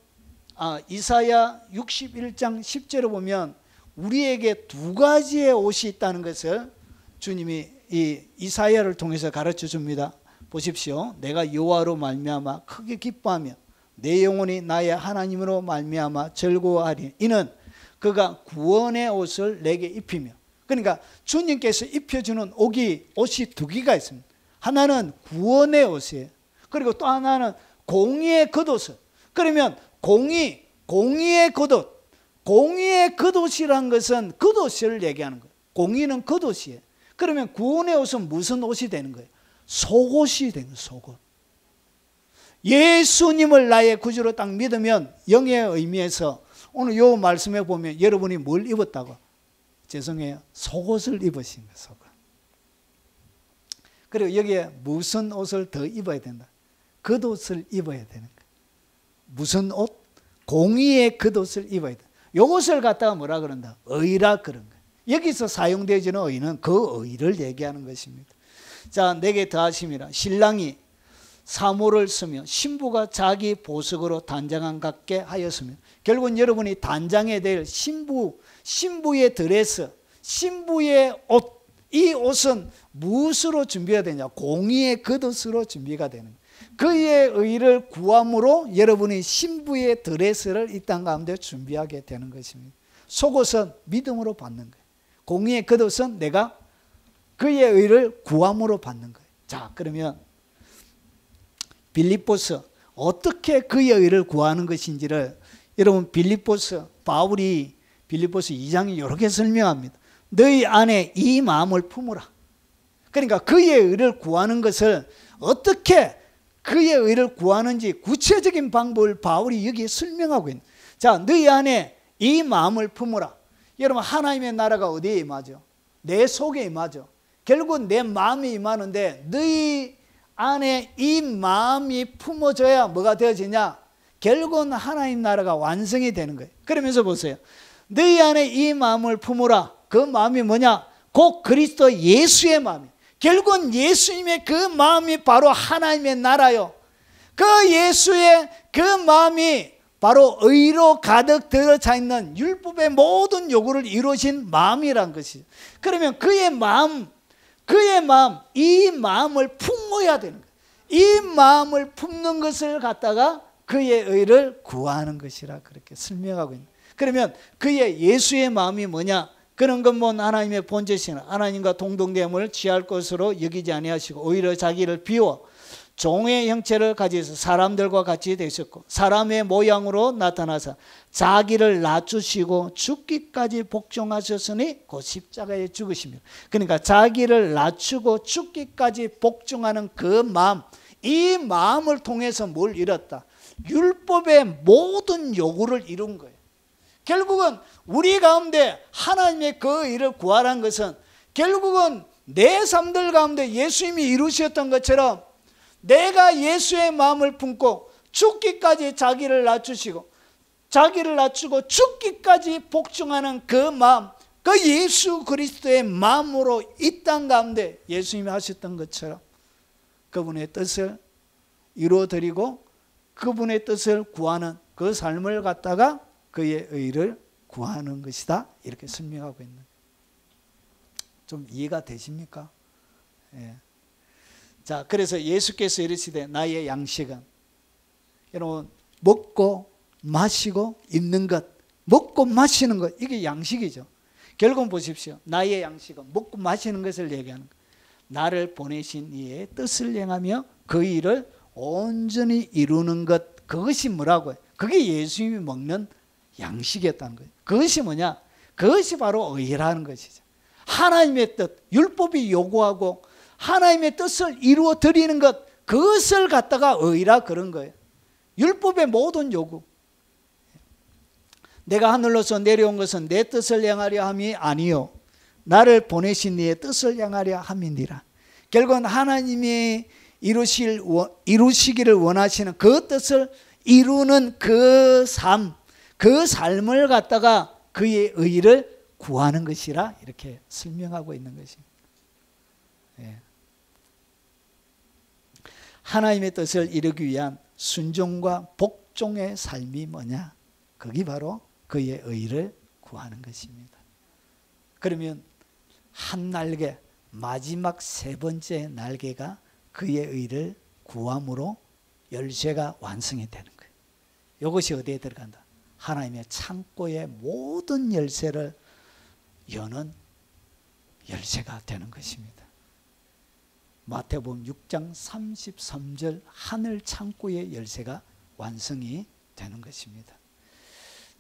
이사야 61장 10절에 보면 우리에게 두 가지의 옷이 있다는 것을 주님이 이 이사야를 통해서 가르쳐 줍니다. 보십시오. 내가 여호와로 말미암아 크게 기뻐하며 내 영혼이 나의 하나님으로 말미암아 즐거워하리니 이는 그가 구원의 옷을 내게 입히며. 그러니까 주님께서 입혀주는 옷이 두 개가 있습니다. 하나는 구원의 옷이에요. 그리고 또 하나는 공의의 겉옷을. 그러면 공의의 겉옷, 공의의 겉옷이란 것은 겉옷을 얘기하는 거예요. 공의는 겉옷이에요. 그러면 구원의 옷은 무슨 옷이 되는 거예요? 속옷이 되는 거예요. 속옷. 예수님을 나의 구주로 딱 믿으면 영의 의미에서 오늘 이 말씀에 보면 여러분이 뭘 입었다고? 죄송해요. 속옷을 입으신 거예요. 속옷. 그리고 여기에 무슨 옷을 더 입어야 된다? 겉옷을 입어야 되는 거예요. 무슨 옷? 공의의 겉옷을 입어야 된다. 이것을 갖다가 뭐라 그런다? 의라 그런 거예요. 여기서 사용되어지는 의는 그 의를 얘기하는 것입니다. 자, 내게 더하심이라. 신랑이 사모를 쓰며 신부가 자기 보석으로 단장한 같게 하였으며. 결국은 여러분이 단장해야 될 신부의 드레스, 신부의 옷, 이 옷은 무엇으로 준비가 되냐? 공의의 겉옷으로 준비가 되는 거예요. 그의 의를 구함으로 여러분이 신부의 드레스를 이 땅 가운데 준비하게 되는 것입니다. 속옷은 믿음으로 받는 거예요. 공의의 겉옷은 내가 그의 의를 구함으로 받는 거예요. 자, 그러면 빌립보서 어떻게 그의 의를 구하는 것인지를 여러분, 바울이 빌립보서 2장에 이렇게 설명합니다. 너희 안에 이 마음을 품으라. 그러니까 그의 의를 구하는 것을 어떻게 그의 의를 구하는지 구체적인 방법을 바울이 여기에 설명하고 있는. 자, 너희 안에 이 마음을 품으라. 여러분, 하나님의 나라가 어디에 임하죠? 내 속에 임하죠. 결국 내 마음이 임하는데 너희 안에 이 마음이 품어져야 뭐가 되어지냐? 결국은 하나님 나라가 완성이 되는 거예요. 그러면서 보세요. 너희 안에 이 마음을 품으라. 그 마음이 뭐냐? 곧 그리스도 예수의 마음이에요. 결국은 예수님의 그 마음이 바로 하나님의 나라요. 그 예수의 그 마음이 바로 의로 가득 들어차 있는 율법의 모든 요구를 이루신 마음이란 것이죠. 그러면 그의 마음, 이 마음을 품어야 되는 거예요. 이 마음을 품는 것을 갖다가 그의 의를 구하는 것이라 그렇게 설명하고 있는 거예요. 그러면 그의 예수의 마음이 뭐냐? 그런 건 뭐 하나님의 본체신 하나님과 동등됨을 취할 것으로 여기지 아니하시고 오히려 자기를 비워 종의 형체를 가지셔서 사람들과 같이 되셨고 사람의 모양으로 나타나서 자기를 낮추시고 죽기까지 복종하셨으니 곧 십자가에 죽으십니다. 그러니까 자기를 낮추고 죽기까지 복종하는 그 마음, 이 마음을 통해서 뭘 이뤘다? 율법의 모든 요구를 이룬 거예요. 결국은 우리 가운데 하나님의 그 일을 구하라는 것은 결국은 내 삶들 가운데 예수님이 이루셨던 것처럼 내가 예수의 마음을 품고 죽기까지 자기를 낮추시고 자기를 낮추고 죽기까지 복종하는 그 마음, 그 예수 그리스도의 마음으로 이 땅 가운데 예수님이 하셨던 것처럼 그분의 뜻을 이루어드리고 그분의 뜻을 구하는 그 삶을 갖다가 그의 의를 구하는 것이다, 이렇게 설명하고 있는. 좀 이해가 되십니까? 예. 자, 그래서 예수께서 이르시되 나의 양식은, 여러분 먹고 마시고 입는 것, 먹고 마시는 것, 이게 양식이죠. 결국은 보십시오. 나의 양식은 먹고 마시는 것을 얘기하는 것. 나를 보내신 이의 뜻을 행하며 그 일을 온전히 이루는 것, 그것이 뭐라고요? 그게 예수님이 먹는 양식이었다는 거예요. 그것이 뭐냐? 그것이 바로 의라는 것이죠. 하나님의 뜻, 율법이 요구하고 하나님의 뜻을 이루어 드리는 것, 그것을 갖다가 의라 그런 거예요. 율법의 모든 요구. 내가 하늘로서 내려온 것은 내 뜻을 행하려 함이 아니요 나를 보내신 이의 뜻을 행하려 함이니라. 결국은 하나님이 이루시기를 원하시는 그 뜻을 이루는 그 삶, 그 삶을 갖다가 그의 의를 구하는 것이라 이렇게 설명하고 있는 것입니다. 예. 하나님의 뜻을 이루기 위한 순종과 복종의 삶이 뭐냐? 그게 바로 그의 의를 구하는 것입니다. 그러면 한 날개, 마지막 세 번째 날개가 그의 의를 구함으로 열쇠가 완성이 되는 거예요. 이것이 어디에 들어간다? 하나님의 창고의 모든 열쇠를 여는 열쇠가 되는 것입니다. 마태복음 6장 33절 하늘 창고의 열쇠가 완성이 되는 것입니다.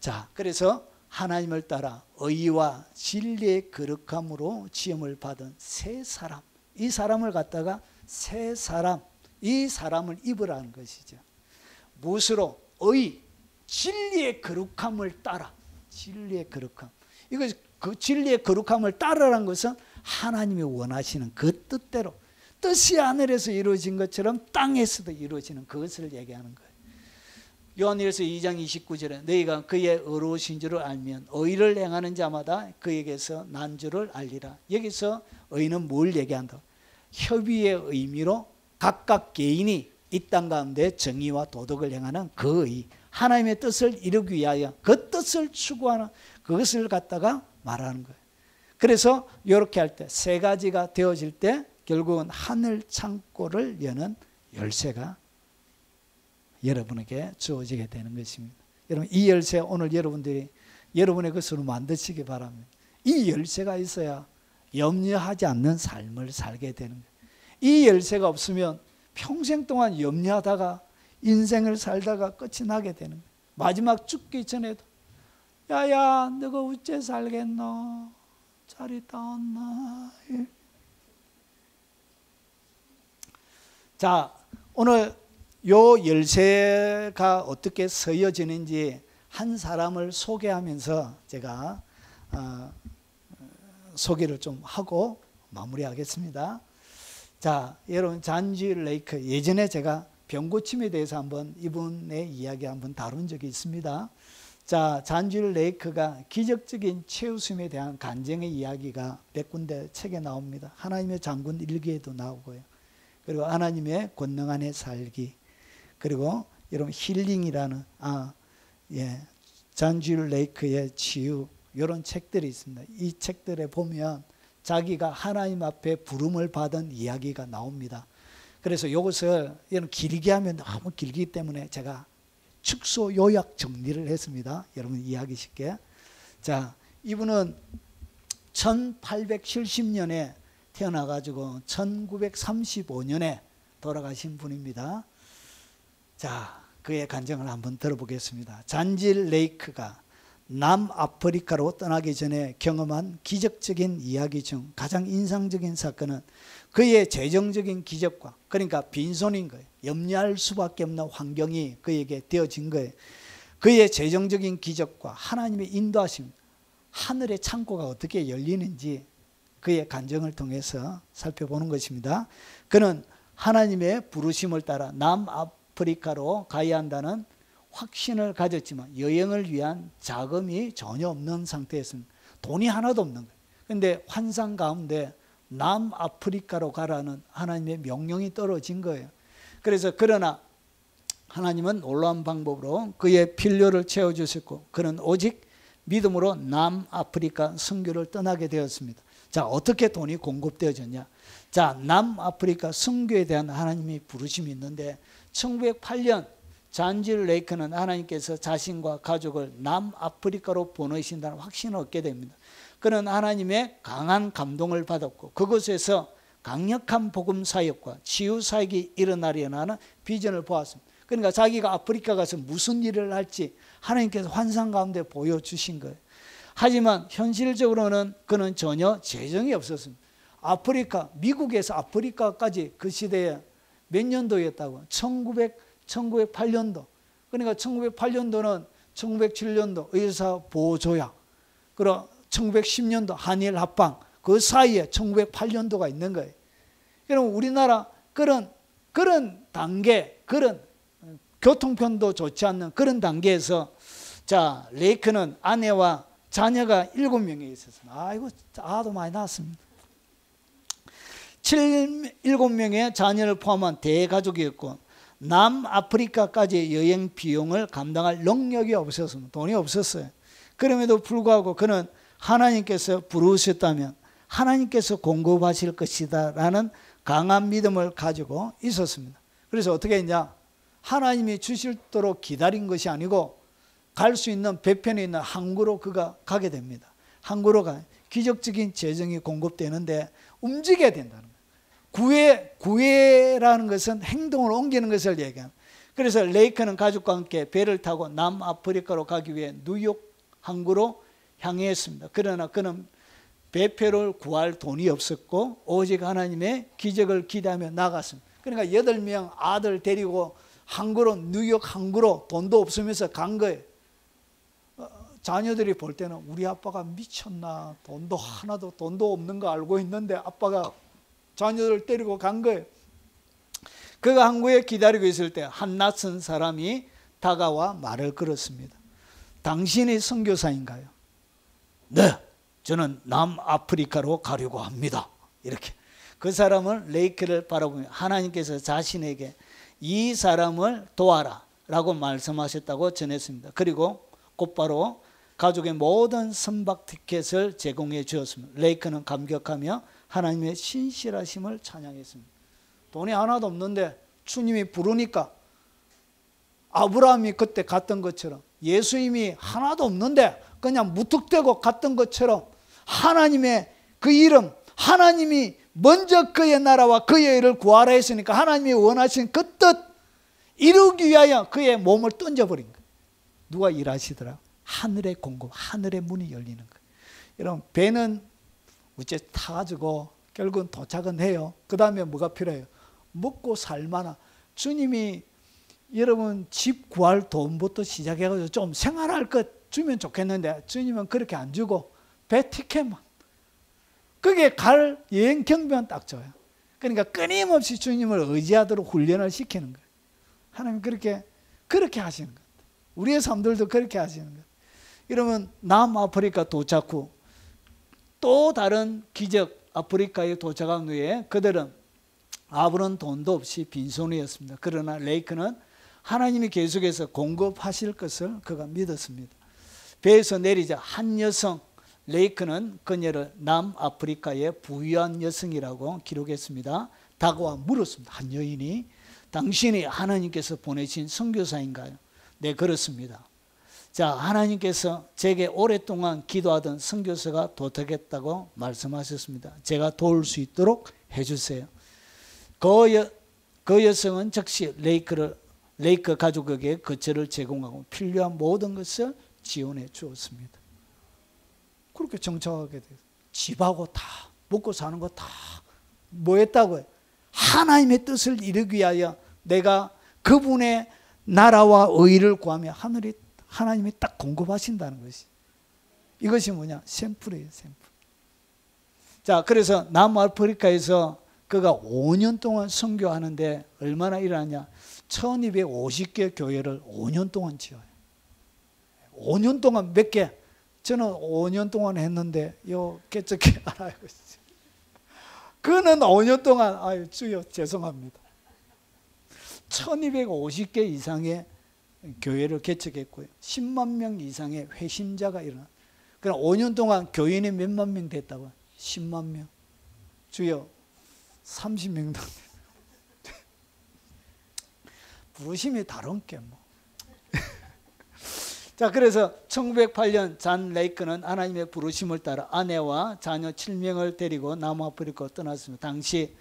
자, 그래서 하나님을 따라 의와 진리의 거룩함으로 지음을 받은 새 사람, 이 사람을 갖다가 새 사람, 이 사람을 입으라는 것이죠. 무엇으로? 의, 진리의 거룩함을 따라. 진리의 거룩함. 이거 그 진리의 거룩함을 따르라는 것은 하나님이 원하시는 그 뜻대로, 뜻이 하늘에서 이루어진 것처럼 땅에서도 이루어지는 그것을 얘기하는 거예요. 요한일서 2장 29절에 너희가 그의 의로우신 줄을 알면 의를 행하는 자마다 그에게서 난 줄을 알리라. 여기서 의는 뭘 얘기한다? 협의의 의미로 각각 개인이 이 땅 가운데 정의와 도덕을 행하는 그 의, 하나님의 뜻을 이루기 위하여 그 뜻을 추구하는 그것을 갖다가 말하는 거예요. 그래서 이렇게 할 때 세 가지가 되어질 때 결국은 하늘 창고를 여는 열쇠가 여러분에게 주어지게 되는 것입니다. 여러분 이 열쇠 오늘 여러분들이 여러분의 것으로 만드시기 바랍니다. 이 열쇠가 있어야 염려하지 않는 삶을 살게 되는 거예요. 이 열쇠가 없으면 평생 동안 염려하다가 인생을 살다가 끝이 나게 되는 거예요. 마지막 죽기 전에도 야야 너가 어째 살겠노? 잘 있다 왔나? 자, 오늘 요 열쇠가 어떻게 서여지는지 한 사람을 소개하면서 제가 소개를 좀 하고 마무리하겠습니다. 자, 여러분 잔지 레이크, 예전에 제가 병고침에 대해서 한번 이분의 이야기 한번 다룬 적이 있습니다. 자, 잔지 레이크가 기적적인 최우심에 대한 간증의 이야기가 몇 군데 책에 나옵니다. 하나님의 장군 일기에도 나오고요. 그리고 하나님의 권능 안에 살기, 그리고 여러분 힐링이라는 잔지 레이크의 치유, 이런 책들이 있습니다. 이 책들에 보면 자기가 하나님 앞에 부름을 받은 이야기가 나옵니다. 그래서 이것을 길게 하면 너무 길기 때문에 제가 축소 요약 정리를 했습니다. 여러분 이해하기 쉽게. 자, 이분은 1870년에 태어나가지고 1935년에 돌아가신 분입니다. 자, 그의 간증을 한번 들어보겠습니다. 잔지 레이크가 남아프리카로 떠나기 전에 경험한 기적적인 이야기 중 가장 인상적인 사건은 그의 재정적인 기적과, 그러니까 빈손인 거예요. 염려할 수밖에 없는 환경이 그에게 되어진 거예요. 그의 재정적인 기적과 하나님의 인도하심, 하늘의 창고가 어떻게 열리는지 그의 간증을 통해서 살펴보는 것입니다. 그는 하나님의 부르심을 따라 남아프리카로 가야 한다는 확신을 가졌지만 여행을 위한 자금이 전혀 없는 상태였습니다. 돈이 하나도 없는 거예요. 그런데 환상 가운데 남아프리카로 가라는 하나님의 명령이 떨어진 거예요. 그래서 그러나 하나님은 놀라운 방법으로 그의 필요를 채워주셨고 그는 오직 믿음으로 남아프리카 선교를 떠나게 되었습니다. 자, 어떻게 돈이 공급되어졌냐? 자, 남아프리카 선교에 대한 하나님의 부르심이 있는데 1908년 잔질 레이크는 하나님께서 자신과 가족을 남아프리카로 보내신다는 확신을 얻게 됩니다. 그는 하나님의 강한 감동을 받았고 그곳에서 강력한 복음 사역과 치유 사역이 일어나려는 하는 비전을 보았습니다. 그러니까 자기가 아프리카 가서 무슨 일을 할지 하나님께서 환상 가운데 보여주신 거예요. 하지만 현실적으로는 그는 전혀 재정이 없었습니다. 아프리카, 미국에서 아프리카까지 그 시대에 몇 년도였다고? 1908년도. 그러니까 1908년도는 1907년도 의사 보호조약, 그리고 1910년도 한일 합방, 그 사이에 1908년도가 있는 거예요. 그럼 우리나라 그런 단계, 그런 교통편도 좋지 않는 그런 단계에서 자, 레이크는 아내와 자녀가 7명이 있었어요. 아이고, 아도 많이 낳았습니다. 7명의 자녀를 포함한 대가족이었고 남아프리카까지 여행 비용을 감당할 능력이 없었습니다. 돈이 없었어요. 그럼에도 불구하고 그는 하나님께서 부르셨다면 하나님께서 공급하실 것이다 라는 강한 믿음을 가지고 있었습니다. 그래서 어떻게 했냐? 하나님이 주실도록 기다린 것이 아니고 갈 수 있는 배편에 있는 항구로 그가 가게 됩니다. 항구로 가 기적적인 재정이 공급되는데 움직여야 된다는 거예요. 구애라는 것은 행동을 옮기는 것을 얘기합니다. 그래서 레이크는 가족과 함께 배를 타고 남아프리카로 가기 위해 뉴욕 항구로 향했습니다. 그러나 그는 배표를 구할 돈이 없었고 오직 하나님의 기적을 기대하며 나갔습니다. 그러니까 8명 아들 데리고 항구로, 뉴욕 항구로 돈도 없으면서 간 거예요. 자녀들이 볼 때는 우리 아빠가 미쳤나, 돈도 없는 거 알고 있는데 아빠가 자녀들을 데리고 간 거예요. 그가 항구에 기다리고 있을 때 한 낯선 사람이 다가와 말을 걸었습니다. 당신이 선교사인가요? 네, 저는 남아프리카로 가려고 합니다. 이렇게 그 사람은 레이크를 바라보며 하나님께서 자신에게 이 사람을 도와라 라고 말씀하셨다고 전했습니다. 그리고 곧바로 가족의 모든 선박 티켓을 제공해 주었습니다. 레이크는 감격하며 하나님의 신실하심을 찬양했습니다. 돈이 하나도 없는데 주님이 부르니까 아브라함이 그때 갔던 것처럼 예수님이 하나도 없는데 그냥 무턱대고 갔던 것처럼 하나님의 그 이름, 하나님이 먼저 그의 나라와 그의 일을 구하라 했으니까 하나님이 원하신 그 뜻 이루기 위하여 그의 몸을 던져버린 거예요. 누가 일하시더라? 하늘의 공급, 하늘의 문이 열리는 거예요. 여러분, 배는 어째 타가지고 결국은 도착은 해요. 그 다음에 뭐가 필요해요? 먹고 살만한. 주님이 여러분 집 구할 돈부터 시작해가지고 좀 생활할 것 주면 좋겠는데 주님은 그렇게 안 주고 배 티켓만. 그게 갈 여행 경비만 딱 줘요. 그러니까 끊임없이 주님을 의지하도록 훈련을 시키는 거예요. 하나님 그렇게 하시는 거예요. 우리의 삶들도 그렇게 하시는 거예요. 이러면 남아프리카 도착 후 또 다른 기적 아프리카에 도착한 후에 그들은 아무런 돈도 없이 빈손이었습니다. 그러나 레이크는 하나님이 계속해서 공급하실 것을 그가 믿었습니다. 배에서 내리자 한 여성, 레이크는 그녀를 남아프리카의 부유한 여성이라고 기록했습니다. 다가와 물었습니다. 한 여인이 당신이 하나님께서 보내신 선교사인가요? 네, 그렇습니다. 자, 하나님께서 제게 오랫동안 기도하던 선교사가 도착했다고 말씀하셨습니다. 제가 도울 수 있도록 해주세요. 그 여성은 즉시 레이크 가족에게 거처를 제공하고 필요한 모든 것을 지원해 주었습니다. 그렇게 정착하게 돼요. 집하고 다 먹고 사는 거 다 뭐 했다고요? 하나님의 뜻을 이루기 위하여 내가 그분의 나라와 의를 구하며 하나님이 딱 공급하신다는 것이. 이것이 뭐냐? 샘플이에요, 샘플. 자, 그래서 남아프리카에서 그가 5년 동안 선교하는데 얼마나 일하냐? 1250개 교회를 5년 동안 지어요. 5년 동안 몇 개? 저는 5년 동안 했는데 요 깨끗이 알아요. 그는 5년 동안 아유 주여 죄송합니다. 1250개 이상의 교회를 개척했고요. 10만 명 이상의 회심자가 일어나. 그럼 5년 동안 교인이 몇만 명 됐다고요? 10만 명. 주여 30명도 부르심이 다른 게 뭐. 자, 그래서 1908년 잔 레이크는 하나님의 부르심을 따라 아내와 자녀 7명을 데리고 남아프리카로 떠났습니다. 당시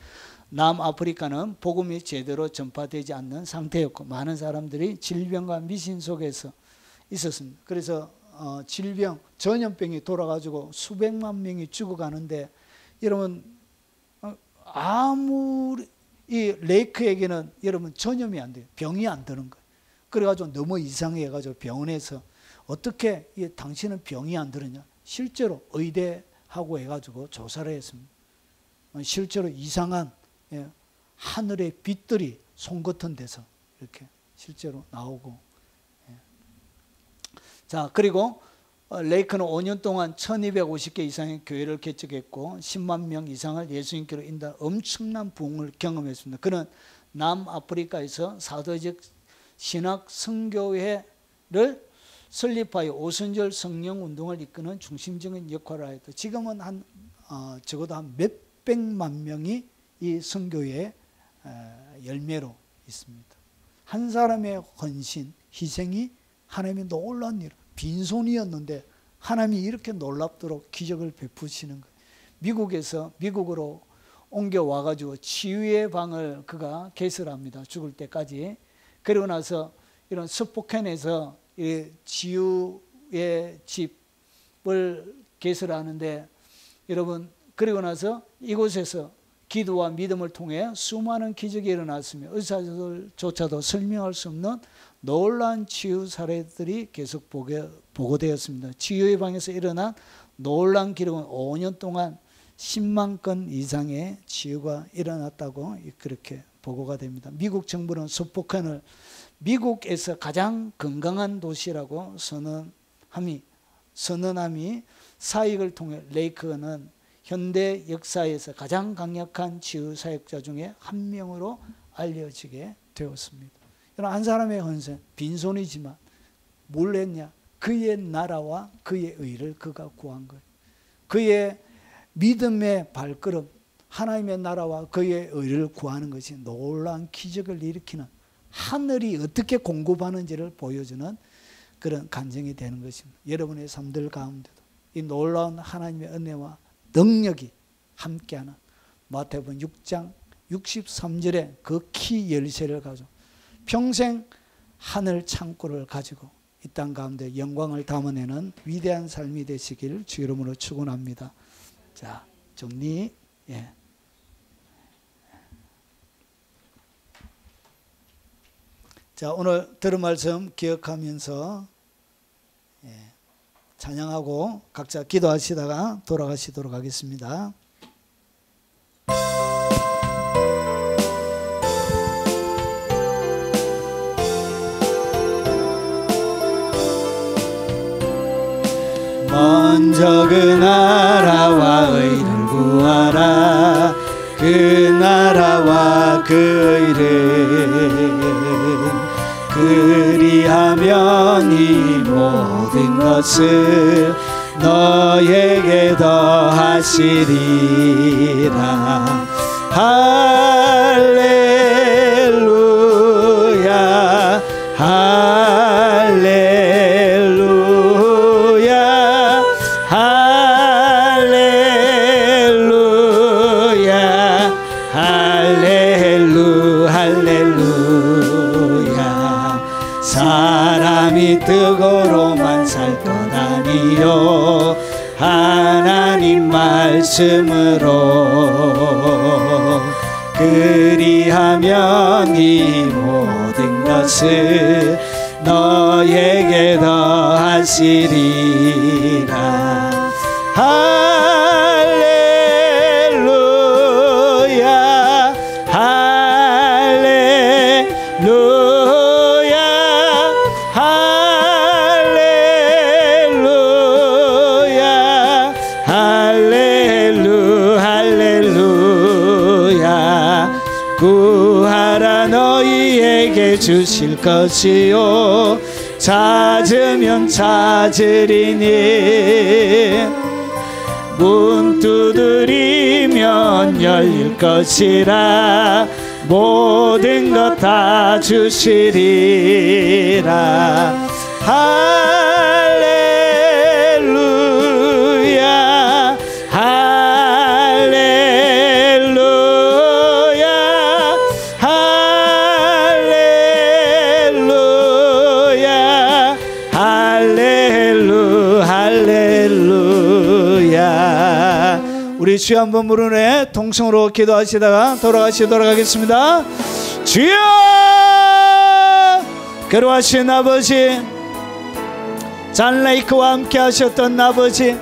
남아프리카는 복음이 제대로 전파되지 않는 상태였고 많은 사람들이 질병과 미신 속에서 있었습니다. 그래서 질병, 전염병이 돌아가지고 수백만 명이 죽어가는데 여러분 아무리 이 레이크에게는 여러분 전염이 안 돼요. 병이 안 드는 거예요. 그래가지고 너무 이상해가지고 병원에서 어떻게 당신은 병이 안 들었냐? 실제로 의대하고 해가지고 조사를 했습니다. 실제로 이상한 하늘의 빛들이 송 같은 데서 이렇게 실제로 나오고. 자, 그리고 레이크는 5년 동안 1250개 이상의 교회를 개척했고 10만 명 이상을 예수님께로 인도한 엄청난 부흥을 경험했습니다. 그는 남아프리카에서 사도적 신학 선교회를 설립하여 오순절 성령 운동을 이끄는 중심적인 역할을 하였다. 지금은 적어도 한 몇백만 명이 이 선교회의 열매로 있습니다. 한 사람의 헌신, 희생이 하나님의 놀라운 일, 빈손이었는데 하나님이 이렇게 놀랍도록 기적을 베푸시는 거예요. 미국으로 옮겨와가지고 치유의 방을 그가 개설합니다. 죽을 때까지. 그리고 나서 이런 스포켄에서 치유의 집을 개설하는데 여러분 그리고 나서 이곳에서 기도와 믿음을 통해 수많은 기적이 일어났으며 의사들조차도 설명할 수 없는 놀라운 치유 사례들이 계속 보고되었습니다. 치유의 방에서 일어난 놀라운 기록은 5년 동안 10만 건 이상의 치유가 일어났다고 그렇게 보고가 됩니다. 미국 정부는 스포켄을 미국에서 가장 건강한 도시라고 선언함이 사익을 통해 레이크는 현대 역사에서 가장 강력한 치유 사역자 중에 한 명으로 알려지게 되었습니다. 한 사람의 헌신, 빈손이지만 뭘 했냐? 그의 나라와 그의 의를 그가 구한 거예요. 그의 믿음의 발걸음, 하나님의 나라와 그의 의를 구하는 것이 놀라운 기적을 일으키는 하늘이 어떻게 공급하는지를 보여주는 그런 간증이 되는 것입니다. 여러분의 삶들 가운데도 이 놀라운 하나님의 은혜와 능력이 함께하는 마태복음 6장 63절에 그 키 열쇠를 가지고 평생 하늘 창고를 가지고 이 땅 가운데 영광을 담아내는 위대한 삶이 되시길 주 이름으로 축원합니다. 자, 정리. 자, 오늘 들은 말씀 기억하면서 찬양하고 각자 기도하시다가 돌아가시도록 하겠습니다. 먼저 그 나라와 의를 구하라. 그 나라와 그 의를 그리하면 이 모든 것을 너에게 더하시리라. 할렐루야 할렐루야 할렐루야 할렐루야. 사람이 떡으로만 살 것 아니요 하나님 말씀으로 그리하면 이 모든 것을 너에게 더하시리라. 할렐루야 할렐루야 주실 것이요 찾으면 찾으리니 문 두드리면 열릴 것이라 모든 것 다 주시리라. 할렐루야 할렐루야 할렐루야 할렐루야. 우리 주여 한번 부르네 동성으로 기도하시다가 돌아가시도록 하겠습니다. 주여! 그러하신 아버지, 잔레이크와 함께 하셨던 아버지,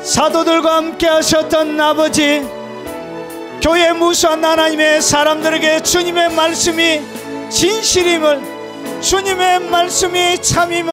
사도들과 함께 하셨던 아버지, 교회 무수한 하나님의 사람들에게 주님의 말씀이 진실임을, 주님의 말씀이 참임을